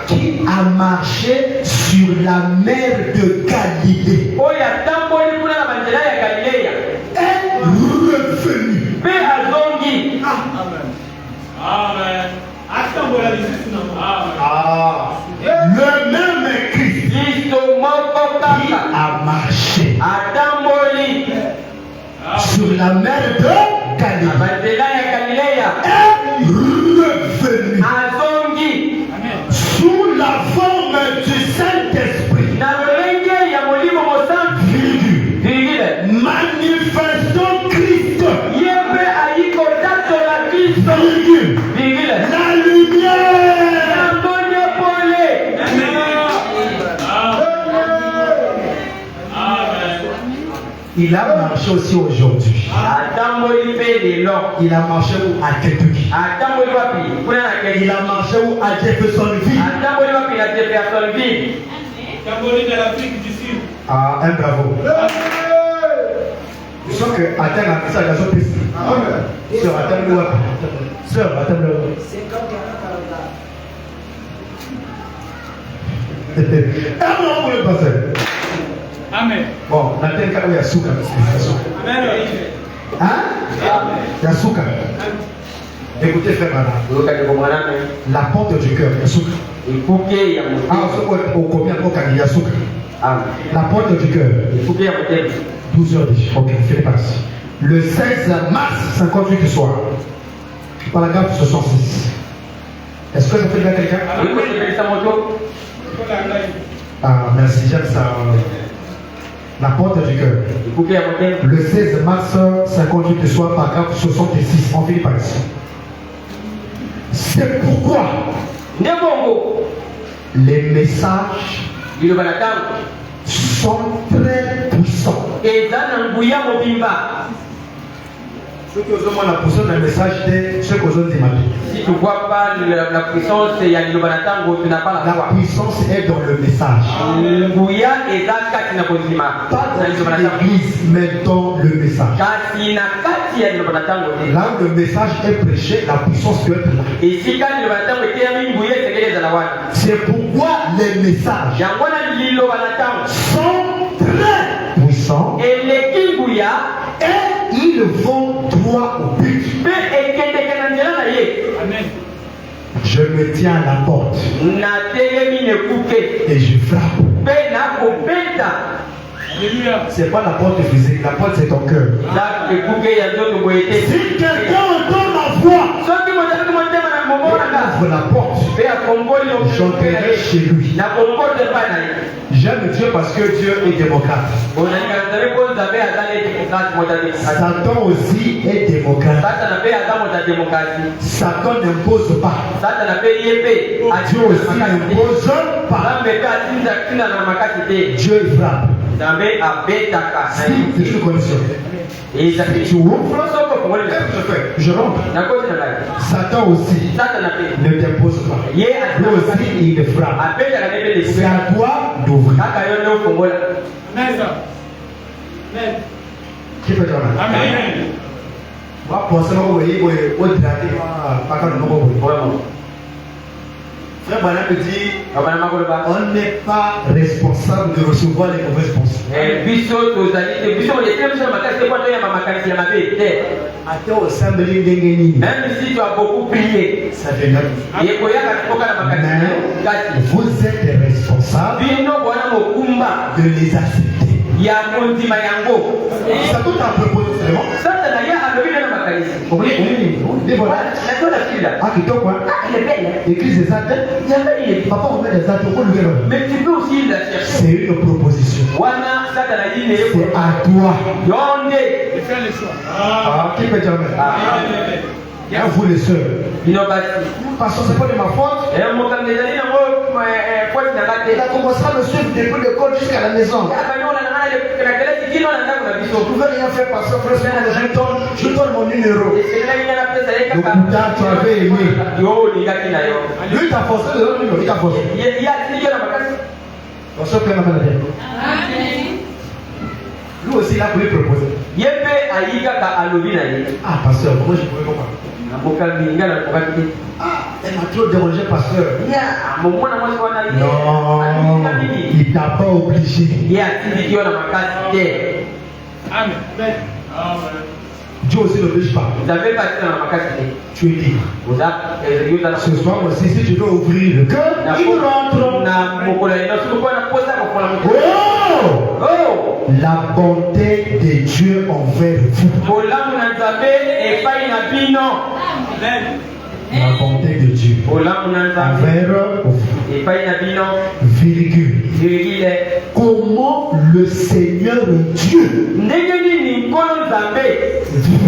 qui a marché sur la mer de Galilée est revenu. Amen. Amen. Ah, la mer de Galilée Abanzela ya Galilea. est revenu Azongi. sous la forme du Saint-Esprit. Na lolenge ya molimo mosantu. Virgule. Virgule. Manifestant Christ. Yembe ayiko tato la Kristo. Virgule. Virgule. La lumière. Antonio Pole. Il a marché aussi aujourd'hui. Atamboli pe lelo. Il a marché où à Kentucky. Atamboli wapi? Kuna na Il Kenya. a marché où à Jeffersonville. Atamboli wapi na Jeffersonville. Cambodge de l'Afrique du Sud. Ah, un bravo. Je sens que attends un message à son piste. Sœur, attends-le wapi. Sœur, attends-le. Un moment pour le pasteur. Amen. Bon, dans tel cas où il y a Souka. Amen. Hein? Il y a Souka. Écoutez, frère Madame. Lokati komwaname. La porte du cœur, il y a Souka. Ikuke ya Ah, mutema. au combien il y a Souka. Amen. La porte du cœur. Ikuke ya mutema. 12h10. Ok, fais pas ici. Le 16 mars 58 du soir. Paragraphe 66. Est-ce que ça fait bien quelqu'un? Iko sebelisa moto. Ah, merci, j'aime ça. La porte du cœur. Ikuke ya mutema. Le 16 mars 58 du soir, paragraphe 66. On finit par ici. C'est pourquoi Ndebongo. les messages Liloba na tango. sont très puissants. Eza na nguya mobimba. Ceux qui ont la puissance d'un message, c'est ceux qui ont demandé. Si tu vois pas la puissance ya liloba na tango, tu n'as pas la La foi. puissance est dans le message. Nguya eza kati na kozima. Pas Na liloba na dans tango. l'église, mais dans le message. Kasi na kati ya liloba na tango te. Là où le message est prêché, la puissance peut être là. Esika liloba na tango eteyami nguya esekeli ezala wana. C'est pourquoi les messages Yango na liloba na tango. sont très puissants Eleki nguya et ils vont droit au but. mpe ekendeke na nzela na ye. Amen. Je me tiens à la porte Natelemi nekuke et je frappe. mpe nakobeta. Alléluia. C'est pas la porte physique, la porte c'est ton cœur. Eza ekuke ya nzoto boye te. Si quelqu'un entend ma voix, Soki mozalaki motema na momonaka ouvre la porte, mpe akongoli j'entrerai chez lui. nakombota epai na ye. J'aime Dieu parce que Dieu est démocrate. onalinga nzambe mpo nzambe aza na demokrasi moto ya demokrasi. Satan aussi est démocrate. Satana mpe aza moto ya demokrasi. Satan n'impose pas. Satana mpe ye mpe Dieu aussi n'impose pas. nzambe mpe atinda na makasi te. Dieu il frappe. nzambe abetaka na Si c'est une condition. ezali Tu ouvres, soko okongoli je rentre. nakoti na ngai. Satan aussi Satana mpe ne t'impose pas. ye Lui aussi il frappe. abetaka na ye mpe C'est lekube à toi d'ouvrir. kaka yo nde ofongola. Amen. ça. Amen. Qui peut dire amen? Amen. Moi, pensez que vous voyez, vous dilatez pas quand nous voyons. Vraiment. Frère Branham me dit, Baba na makoloba on n'est pas responsable de recevoir les mauvaises pensées. biso tozali te biso etele biso na makasi te po toyamba makanisi ya mabe te. Ate osambeli ndenge nini? Même si tu as beaucoup prié Ça viendra. yekoyaka tokoka na makanisi Mais kasi vous êtes responsable bino bwana mokumba de les accepter. ya kondima yango. Ça tout a proposé vraiment. Satana ye alobi na makanisi Vous voyez, nato na fila ah, kitoko, hein? elle est belle Église des actes. jambe il est Papa, on met des actes, on lui donne. mais tu peux aussi la chercher C'est une proposition. wana Satana yi ne C'est à toi. yonde Et faire le choix. Ah, qui peut dire amen? Amen. Et vous les sœurs. bino basi Parce que c'est pas de ma faute. mokambi ezali nango poti na nga te. Il a commencé à me suivre depuis l'école jusqu'à la maison. abanyola na ngai na kelasi kino na ndako na Je biso ne pouvais rien faire parce que frère, je donne mon numéro. esengelaki nga na pesa ye Le couteau, tu avais aimé. yo olingaki na yo Lui, il t'a forcé de donner le numéro. Il t'a forcé. ye atindiki yo na makasi. On se plaint maintenant. Lui aussi, il a voulu proposer. ye mpe ayi kaka alobi na ye Ah, pasteur, moi je pouvais pas. mokambi nga nakokaki te. Ah, elle m'a trop dérangé, pasteur. momona mwasi wana ye Non, atindika nini il t'a pas obligé. ye atindiki yo na makasi te. Amen. Amen. Dieu aussi n'oblige pas. nzambe mpe atinda na makasi te. Tu es libre. oza Ce soir aussi, si tu dois ouvrir le cœur, il rentre. na mokolo ya lino soki mpona posa kokola moto Oh! oh La bonté de Dieu envers vous. bolamu na nzambe epai na bino. Amen. La bonté de Dieu Bolamu na nzambe envers vous. epai na bino. Virgule. Virgule. Comment le Seigneur Dieu Ndenge nini nkolo nzambe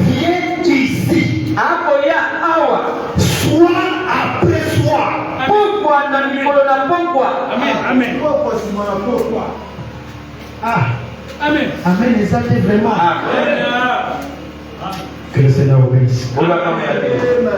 vient ici, akoya awa soit après soit, pokwa na mikolo na pokwa. Amen. Amen. ah, Amen. amen, les amis, vraiment. Amen. Amen. Que le Seigneur vous bénisse. Bolamu na bino.